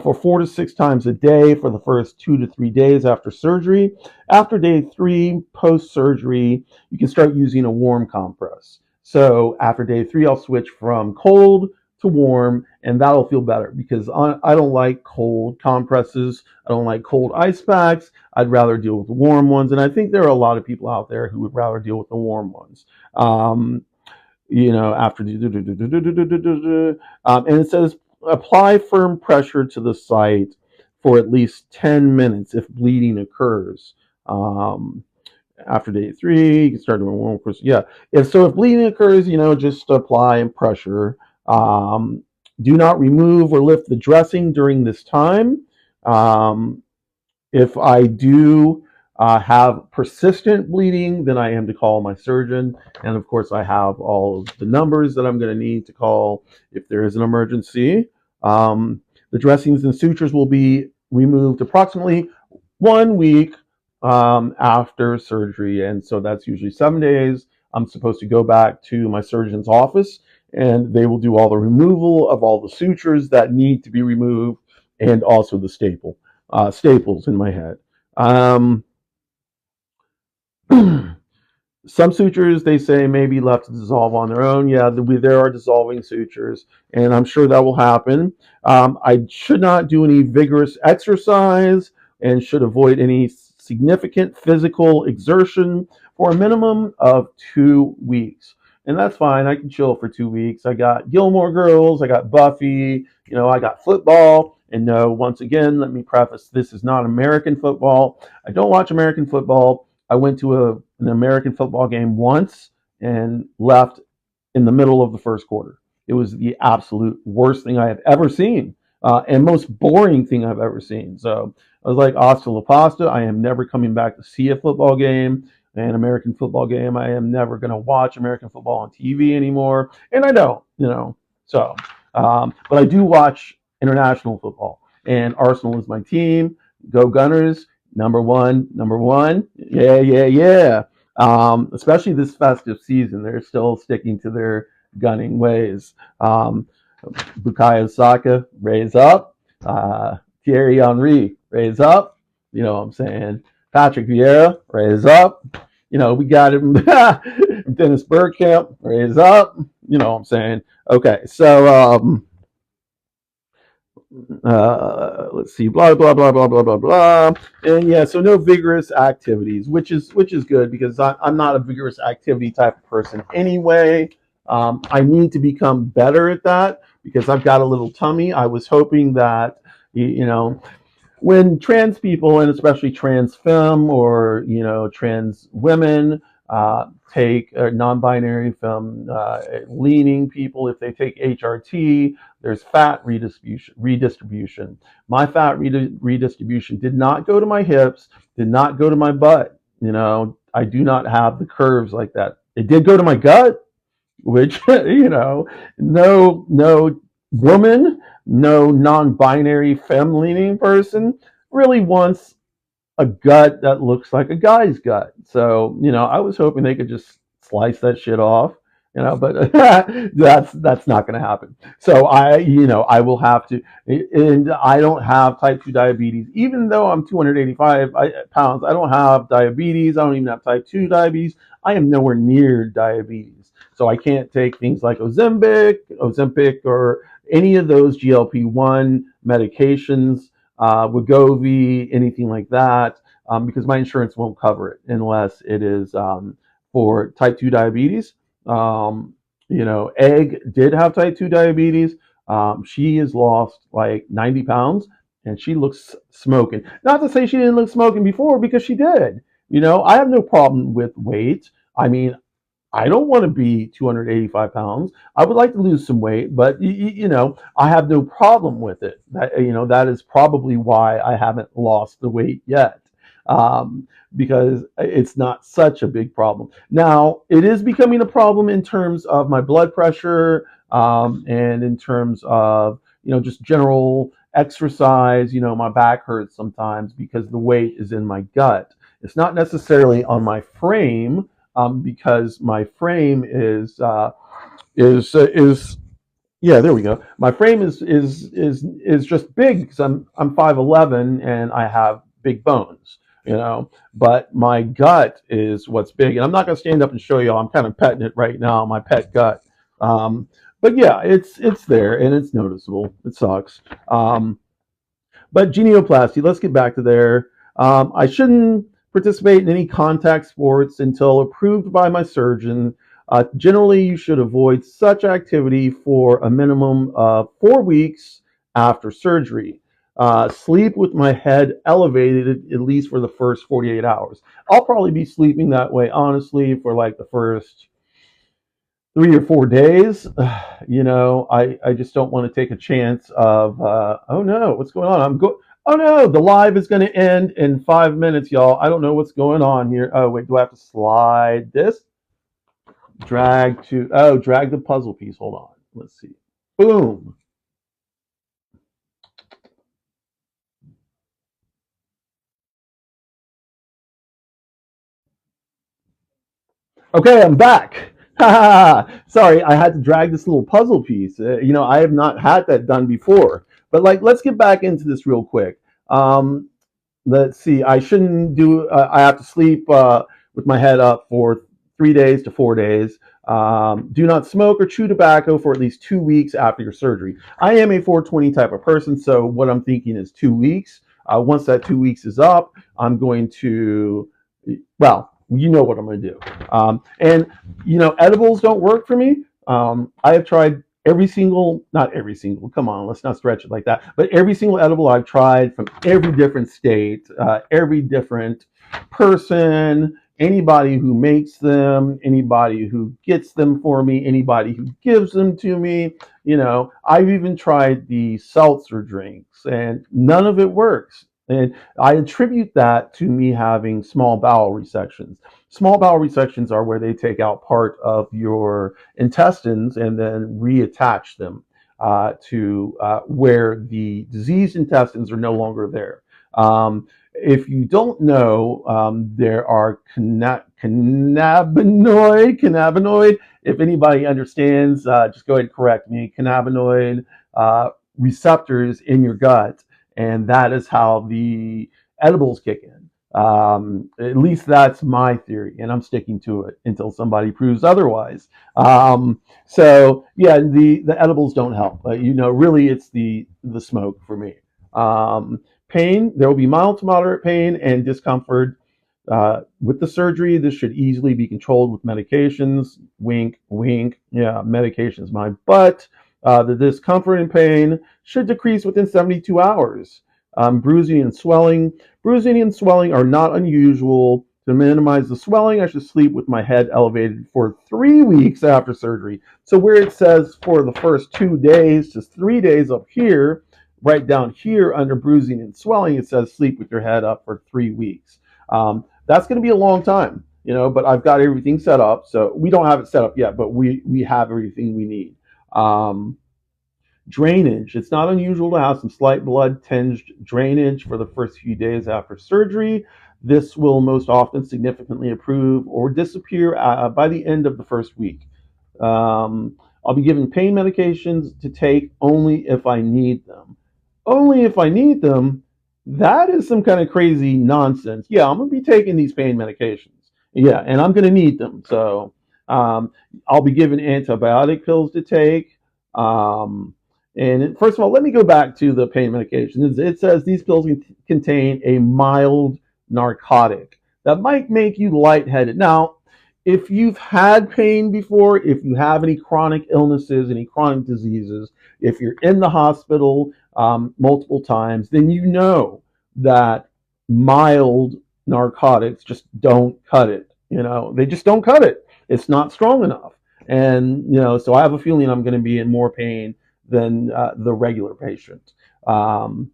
for 4 to 6 times a day for the first 2 to 3 days after surgery. After day 3, post surgery, you can start using a warm compress. So after day 3, I'll switch from cold to warm, and that'll feel better because I don't like cold compresses. I don't like cold ice packs. I'd rather deal with the warm ones, and I think there are a lot of people out there who would rather deal with the warm ones. After the and it says apply firm pressure to the site for at least 10 minutes if bleeding occurs. After day 3, you can start doing warm course. Yeah, if bleeding occurs, just apply and pressure. Do not remove or lift the dressing during this time. If I do have persistent bleeding, then I am to call my surgeon. And of course, I have all of the numbers that I'm going to need to call if there is an emergency. The dressings and sutures will be removed approximately 1 week after surgery. And so that's usually 7 days. I'm supposed to go back to my surgeon's office, and they will do all the removal of all the sutures that need to be removed and also the staple. staples in my head. Some sutures, they say, may be left to dissolve on their own. Yeah, there are dissolving sutures, and I'm sure that will happen. I should not do any vigorous exercise and should avoid any significant physical exertion for a minimum of 2 weeks. And that's fine. I can chill for 2 weeks. I got Gilmore Girls, I got Buffy, I got football. And no, once again, let me preface, this is not American football. I don't watch American football. I went to an American football game once and left in the middle of the first quarter. It was the absolute worst thing I have ever seen, and most boring thing I've ever seen. So I was like, hasta la pasta. I am never coming back to see a football game, an American football game. I am never going to watch American football on TV anymore. And I don't. So, but I do watch international football, and Arsenal is my team. Go Gunners! Number one, number one. Yeah, yeah, yeah. Especially this festive season, they're still sticking to their gunning ways. Bukayo Saka, raise up. Thierry Henry, raise up. You know what I'm saying? Patrick Vieira, raise up. We got him. Dennis Bergkamp, raise up. You know what I'm saying? Okay, so let's see, blah blah blah blah blah blah blah, and yeah, so no vigorous activities, which is good because I'm not a vigorous activity type of person anyway. I need to become better at that because I've got a little tummy. I was hoping that when trans people, and especially trans femme or trans women, take non-binary femme leaning people, if they take HRT, there's fat redistribution. My fat redistribution did not go to my hips, did not go to my butt. I do not have the curves like that. It did go to my gut, which no woman, no non-binary femme-leaning person really wants a gut that looks like a guy's gut. So I was hoping they could just slice that shit off, but that's not going to happen. So I will have to, and I don't have type 2 diabetes, even though I'm 285 pounds. I don't have diabetes. I don't even have type 2 diabetes. I am nowhere near diabetes. So I can't take things like Ozempic, or any of those GLP-1 medications, Wegovy, anything like that, because my insurance won't cover it unless it is for type 2 diabetes. Egg did have type 2 diabetes. She has lost like 90 pounds and she looks smoking. Not to say she didn't look smoking before, because she did. I have no problem with weight. I mean, I don't want to be 285 pounds. I would like to lose some weight, but I have no problem with it. That is probably why I haven't lost the weight yet, because it's not such a big problem. Now, it is becoming a problem in terms of my blood pressure, and in terms of just general exercise. My back hurts sometimes because the weight is in my gut. It's not necessarily on my frame, because my frame is yeah, there we go. My frame is just big because I'm 5'11" and I have big bones, But my gut is what's big, and I'm not going to stand up and show you. I'm kind of petting it right now, my pet gut. But yeah, it's there and it's noticeable. It sucks. But genioplasty. Let's get back to there. I shouldn't participate in any contact sports until approved by my surgeon. Generally, you should avoid such activity for a minimum of 4 weeks after surgery. Sleep with my head elevated at least for the first 48 hours. I'll probably be sleeping that way, honestly, for like the first 3 or 4 days. I just don't want to take a chance of, oh no, what's going on? Oh no, the live is going to end in 5 minutes, y'all. I don't know what's going on here. Oh wait, do I have to slide this? Drag the puzzle piece. Hold on. Let's see. Boom. Okay, I'm back. Sorry, I had to drag this little puzzle piece. I have not had that done before. But let's get back into this real quick. Let's see. I shouldn't do. I have to sleep with my head up for 3 days to 4 days. Do not smoke or chew tobacco for at least 2 weeks after your surgery. I am a 420 type of person, so what I'm thinking is 2 weeks. Once that 2 weeks is up, I'm going to, well, you know what I'm going to do. And edibles don't work for me. I have tried not every single, come on, let's not stretch it like that, but every single edible I've tried from every different state, every different person, anybody who makes them, anybody who gets them for me, anybody who gives them to me. I've even tried the seltzer drinks and none of it works. And I attribute that to me having small bowel resections. Small bowel resections are where they take out part of your intestines and then reattach them to where the diseased intestines are no longer there. If you don't know, there are cannabinoid. If anybody understands, just go ahead and correct me. Cannabinoid receptors in your gut, and that is how the edibles kick in. At least that's my theory, and I'm sticking to it until somebody proves otherwise. So yeah, the edibles don't help. Really, it's the smoke for me. Pain, there will be mild to moderate pain and discomfort. With the surgery, this should easily be controlled with medications. Wink, wink. Yeah, medications, my butt. The discomfort and pain should decrease within 72 hours. Bruising and swelling. Bruising and swelling are not unusual. To minimize the swelling, I should sleep with my head elevated for 3 weeks after surgery. So where it says for the first 2 days, just 3 days up here, right down here under bruising and swelling, it says sleep with your head up for 3 weeks. That's going to be a long time, but I've got everything set up. So we don't have it set up yet, but we have everything we need. Drainage. It's not unusual to have some slight blood tinged drainage for the first few days after surgery. This will most often significantly improve or disappear by the end of the first week. I'll be given pain medications to take only if I need them. Only if I need them? That is some kind of crazy nonsense. Yeah, I'm going to be taking these pain medications. Yeah, and I'm going to need them. So I'll be given antibiotic pills to take. And first of all, let me go back to the pain medication. It says these pills contain a mild narcotic that might make you lightheaded. Now, if you've had pain before, if you have any chronic illnesses, any chronic diseases, if you're in the hospital multiple times, then you know that mild narcotics just don't cut it. They just don't cut it. It's not strong enough. And, so I have a feeling I'm going to be in more pain than the regular patient. Ibuprofen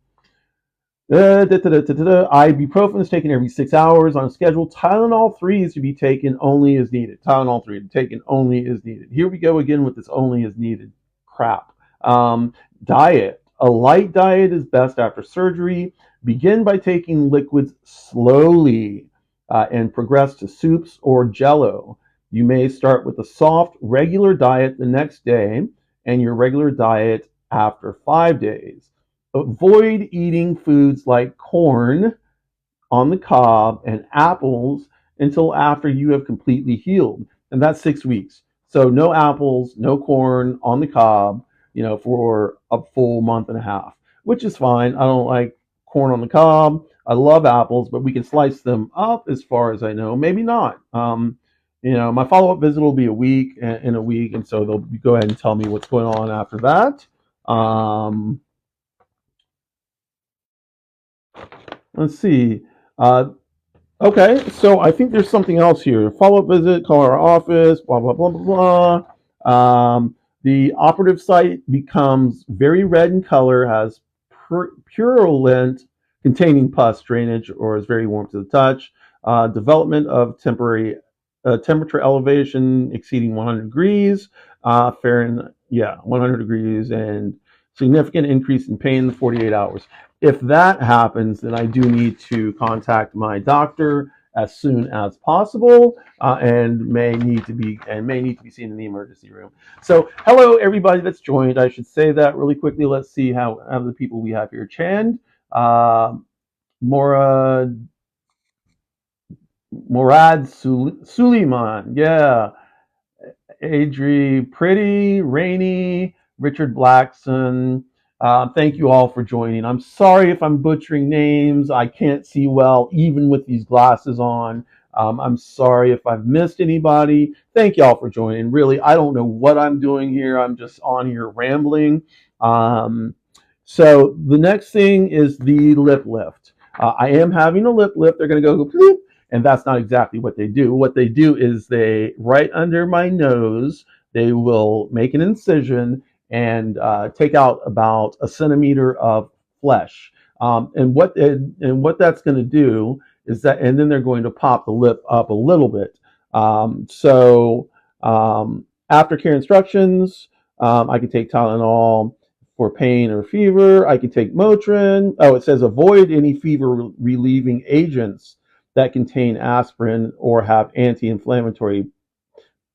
is taken every 6 hours on a schedule. Tylenol 3 is to be taken only as needed. Tylenol 3 taken only as needed. Here we go again with this only as needed crap. Diet. A light diet is best after surgery. Begin by taking liquids slowly and progress to soups or jello. You may start with a soft, regular diet the next day and your regular diet after 5 days. Avoid eating foods like corn on the cob and apples until after you have completely healed. And that's 6 weeks. So no apples, no corn on the cob, for a full month and a half, which is fine. I don't like corn on the cob. I love apples, but we can slice them up as far as I know. Maybe not. My follow-up visit will be in a week, and so they'll go ahead and tell me what's going on after that. Let's see. Okay, so I think there's something else here. Follow-up visit, call our office, blah, blah, blah, blah, blah. The operative site becomes very red in color, has purulent containing pus drainage, or is very warm to the touch. Development of temporary temperature elevation exceeding 100 degrees Fahrenheit, 100 degrees, and significant increase in pain in 48 hours. If that happens, then I do need to contact my doctor as soon as possible, and may need to be seen in the emergency room. So, hello everybody that's joined. I should say that really quickly. Let's see how the people we have here. Chand, Uh, Mora Suleiman, yeah. Adri Pretty, Rainey, Richard Blackson. Thank you all for joining. I'm sorry if I'm butchering names. I can't see well, even with these glasses on. I'm sorry if I've missed anybody. Thank y'all for joining. Really, I don't know what I'm doing here. I'm just on here rambling. Um, so the next thing is the lip lift. I am having a lip lift. They're going to go bloop, and that's not exactly what they do. What they do is they, right under my nose, they will make an incision and take out about a centimeter of flesh. And what that's going to do is that, and then they're going to pop the lip up a little bit. Aftercare instructions, I can take Tylenol for pain or fever. I can take Motrin. Oh, it says avoid any fever relieving agents that contain aspirin or have anti-inflammatory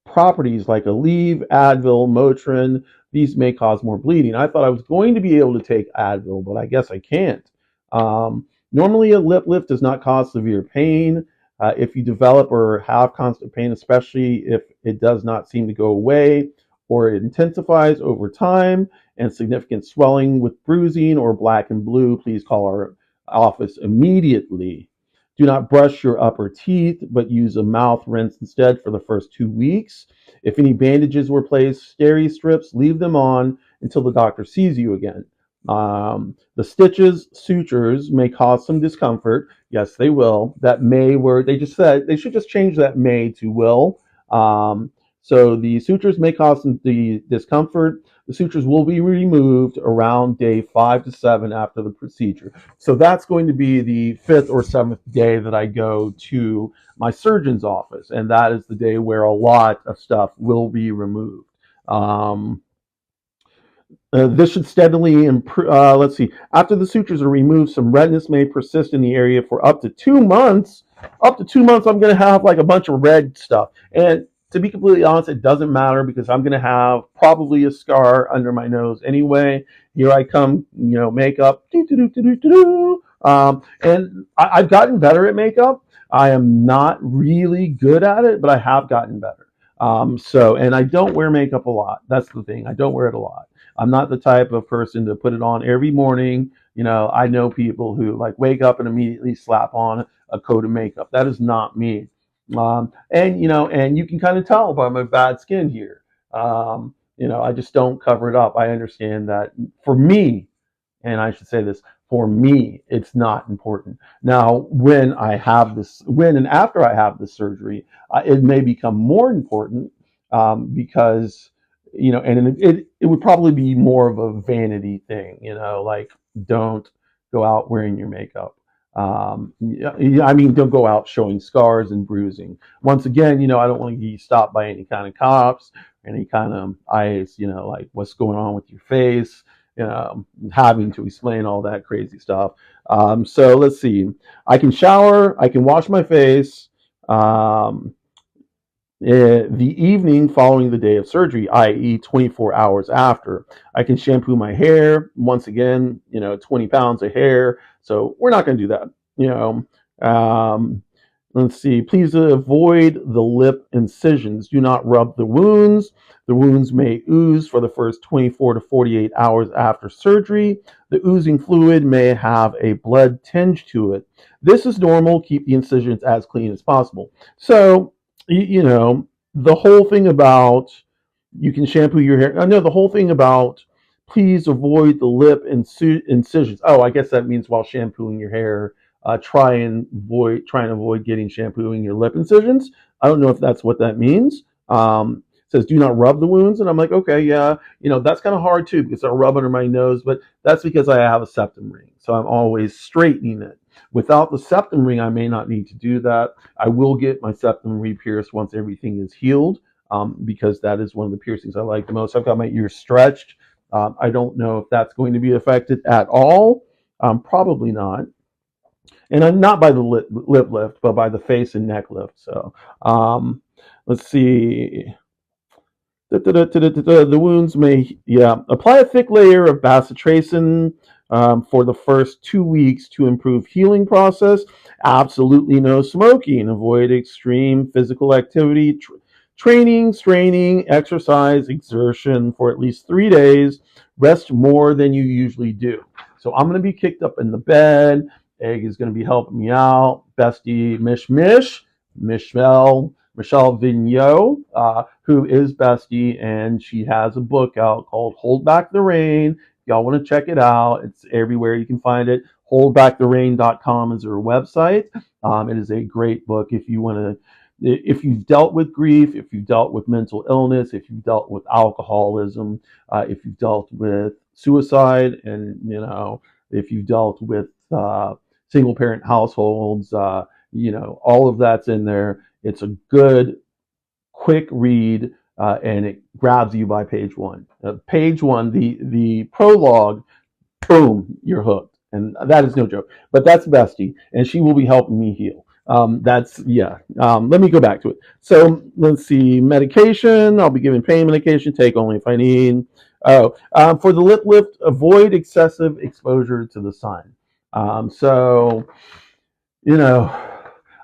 properties like Aleve, Advil, Motrin. These may cause more bleeding. I thought I was going to be able to take Advil, but I guess I can't. Normally, a lip lift does not cause severe pain. If you develop or have constant pain, especially if it does not seem to go away or it intensifies over time and significant swelling with bruising or black and blue, please call our office immediately. Do not brush your upper teeth, but use a mouth rinse instead for the first 2 weeks. If any bandages were placed, steri strips, leave them on until the doctor sees you again. The stitches, sutures may cause some discomfort. Yes, they will. That may where they just said they should just change that may to will. So the sutures may cause some discomfort. The sutures will be removed around day 5 to 7 after the procedure. So that's going to be the 5th or 7th day that I go to my surgeon's office, and that is the day where a lot of stuff will be removed. Um, this should steadily improve. Let's see. After the sutures are removed, some redness may persist in the area for up to 2 months. Up to 2 months, I'm going to have like a bunch of red stuff. And to be completely honest, it doesn't matter because I'm going to have probably a scar under my nose anyway. Here I come, makeup. And I've gotten better at makeup. I am not really good at it, but I have gotten better. And I don't wear makeup a lot. That's the thing. I don't wear it a lot. I'm not the type of person to put it on every morning. I know people who like wake up and immediately slap on a coat of makeup. That is not me. And you can kind of tell by my bad skin here. I just don't cover it up. I understand that for me, and I should say this, for me, it's not important. Now, when and after I have this surgery, it may become more important because, and it would probably be more of a vanity thing, like don't go out wearing your makeup. I mean, don't go out showing scars and bruising. Once again, I don't want to be stopped by any kind of cops, any kind of eyes, like what's going on with your face, having to explain all that crazy stuff. So let's see. I can shower. I can wash my face. Um, the evening following the day of surgery, i.e., 24 hours after. I can shampoo my hair. Once again, 20 pounds of hair. So we're not going to do that. Um, let's see. Please avoid the lip incisions. Do not rub the wounds. The wounds may ooze for the first 24 to 48 hours after surgery. The oozing fluid may have a blood tinge to it. This is normal. Keep the incisions as clean as possible. So, the whole thing about you can shampoo your hair. I know the whole thing about please avoid the lip incisions. Oh, I guess that means while shampooing your hair, try and avoid getting shampooing your lip incisions. I don't know if that's what that means. It says do not rub the wounds, and I'm like, okay, yeah, that's kind of hard too because I rub under my nose, but that's because I have a septum ring, so I'm always straightening it. Without the septum ring, I may not need to do that. I will get my septum re-pierced once everything is healed, because that is one of the piercings I like the most. I've got my ears stretched. I don't know if that's going to be affected at all. Probably not. And I'm not by the lip lift, but by the face and neck lift. So let's see. The wounds may, yeah. Apply a thick layer of bacitracin for the first 2 weeks to improve healing process. Absolutely no smoking. Avoid extreme physical activity, training, straining, exercise, exertion for at least 3 days. Rest more than you usually do. So I'm going to be kicked up in the bed. Egg is going to be helping me out. Bestie Michelle Vigneault, who is Bestie, and she has a book out called Hold Back the Rain. If y'all want to check it out, it's everywhere you can find it. Holdbacktherain.com is her website. It is a great book if you want to, if you've dealt with grief, if you've dealt with mental illness, if you've dealt with alcoholism, if you've dealt with suicide, and if you've dealt with single parent households, all of that's in there. It's a good, quick read, and it grabs you by page one. Page one, the prologue, boom, you're hooked, and that is no joke. But that's Bestie, and she will be helping me heal. That's yeah. Let me go back to it. So let's see. Medication. I'll be giving pain medication. Take only if I need. Oh, for the lip lift, avoid excessive exposure to the sun. So you know,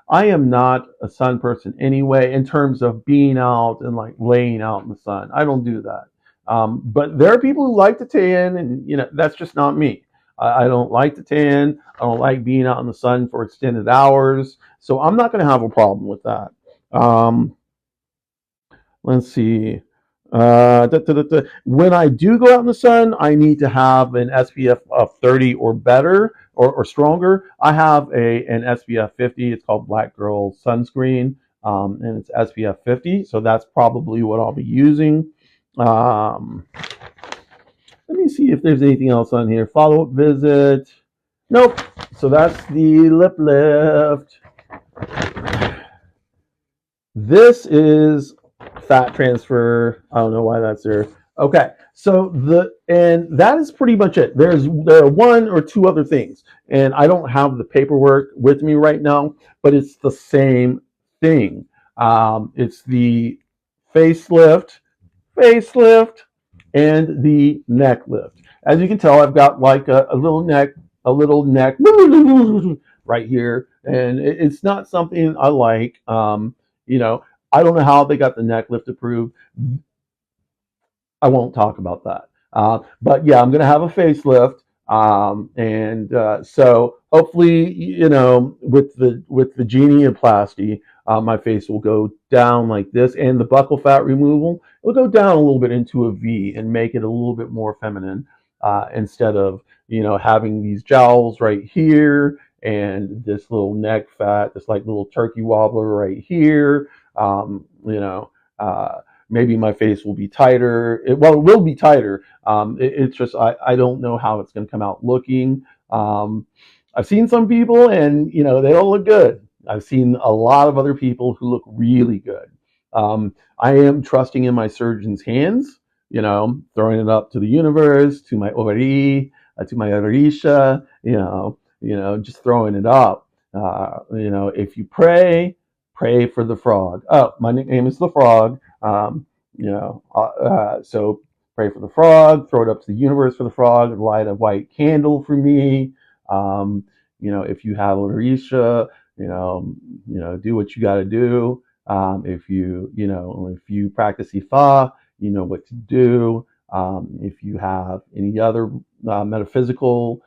I am not a sun person anyway, in terms of being out and like laying out in the sun. I don't do that. But there are people who like to tan, and that's just not me. I don't like to tan. I don't like being out in the sun for extended hours. So I'm not going to have a problem with that. Um, let's see. When I do go out in the sun, I need to have an SPF of 30 or better, or stronger. I have an SPF 50. It's called Black Girl Sunscreen, and it's SPF 50. So that's probably what I'll be using. Um, Let me see if there's anything else on here. Follow-up visit. Nope. So that's the lip lift. This is fat transfer. I don't know why that's there. Okay, so that is pretty much it. There are one or two other things, and I don't have the paperwork with me right now, but it's the same thing. It's the facelift, and the neck lift. As you can tell, I've got like a little neck, right here, and it's not something I like. I don't know how they got the neck lift approved. I won't talk about that. But yeah, I'm going to have a facelift, and so hopefully, with the genioplasty, my face will go down like this, and the buccal fat removal will go down a little bit into a V and make it a little bit more feminine, instead of having these jowls right here and this little neck fat, this like little turkey wobbler right here. Um, you know. Maybe my face will be tighter. It will be tighter. It's just I don't know how it's going to come out looking. I've seen some people, and they all look good. I've seen a lot of other people who look really good. I am trusting in my surgeon's hands. Throwing it up to the universe, to my ovary, to my orisha. Just throwing it up. If you pray for the frog. Oh, my nickname is the frog. So pray for the frog, throw it up to the universe for the frog, light a white candle for me. If you have Larisha, do what you got to do. If you practice Ifa, you know what to do. If you have any other metaphysical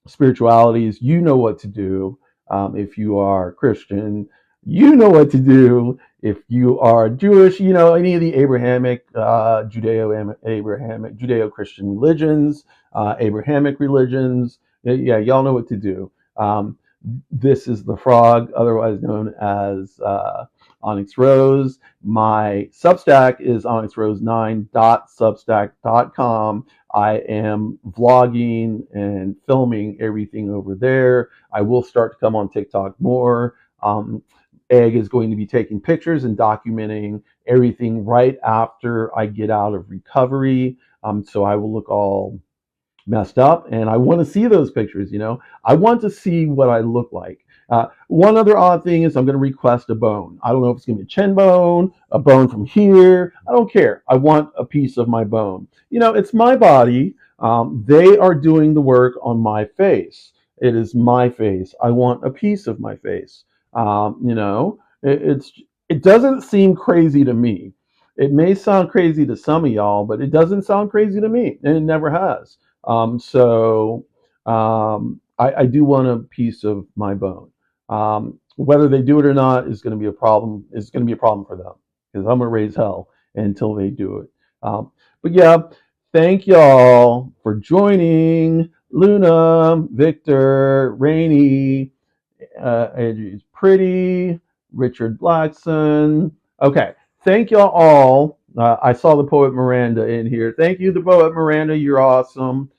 spiritualities, you know what to do. If you are Christian, you know what to do. If you are Jewish, any of the Abrahamic, Judeo-Christian religions, Abrahamic religions, yeah, y'all know what to do. This is the frog, otherwise known as Onyx Rose. My Substack is onyxrose9.substack.com. I am vlogging and filming everything over there. I will start to come on TikTok more. Egg is going to be taking pictures and documenting everything right after I get out of recovery. So I will look all messed up, and I want to see those pictures. I want to see what I look like. One other odd thing is I'm going to request a bone. I don't know if it's going to be a chin bone, a bone from here. I don't care. I want a piece of my bone. It's my body. They are doing the work on my face. It is my face. I want a piece of my face. It doesn't seem crazy to me. It may sound crazy to some of y'all, but it doesn't sound crazy to me, and it never has. I do want a piece of my bone. Whether they do it or not is going to be a problem. Is going to be a problem for them because I'm going to raise hell until they do it. But yeah, thank y'all for joining. Luna, Victor, Rainey, Andrew's Pretty, Richard Blackson. Okay, thank y'all all. I saw the poet Miranda in here. Thank you, the poet Miranda. You're awesome.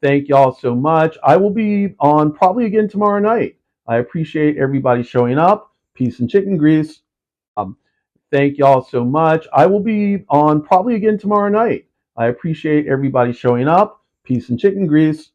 Thank y'all so much. I will be on probably again tomorrow night. I appreciate everybody showing up. Peace and chicken grease. Um, Thank y'all so much. I will be on probably again tomorrow night. I appreciate everybody showing up. Peace and chicken grease.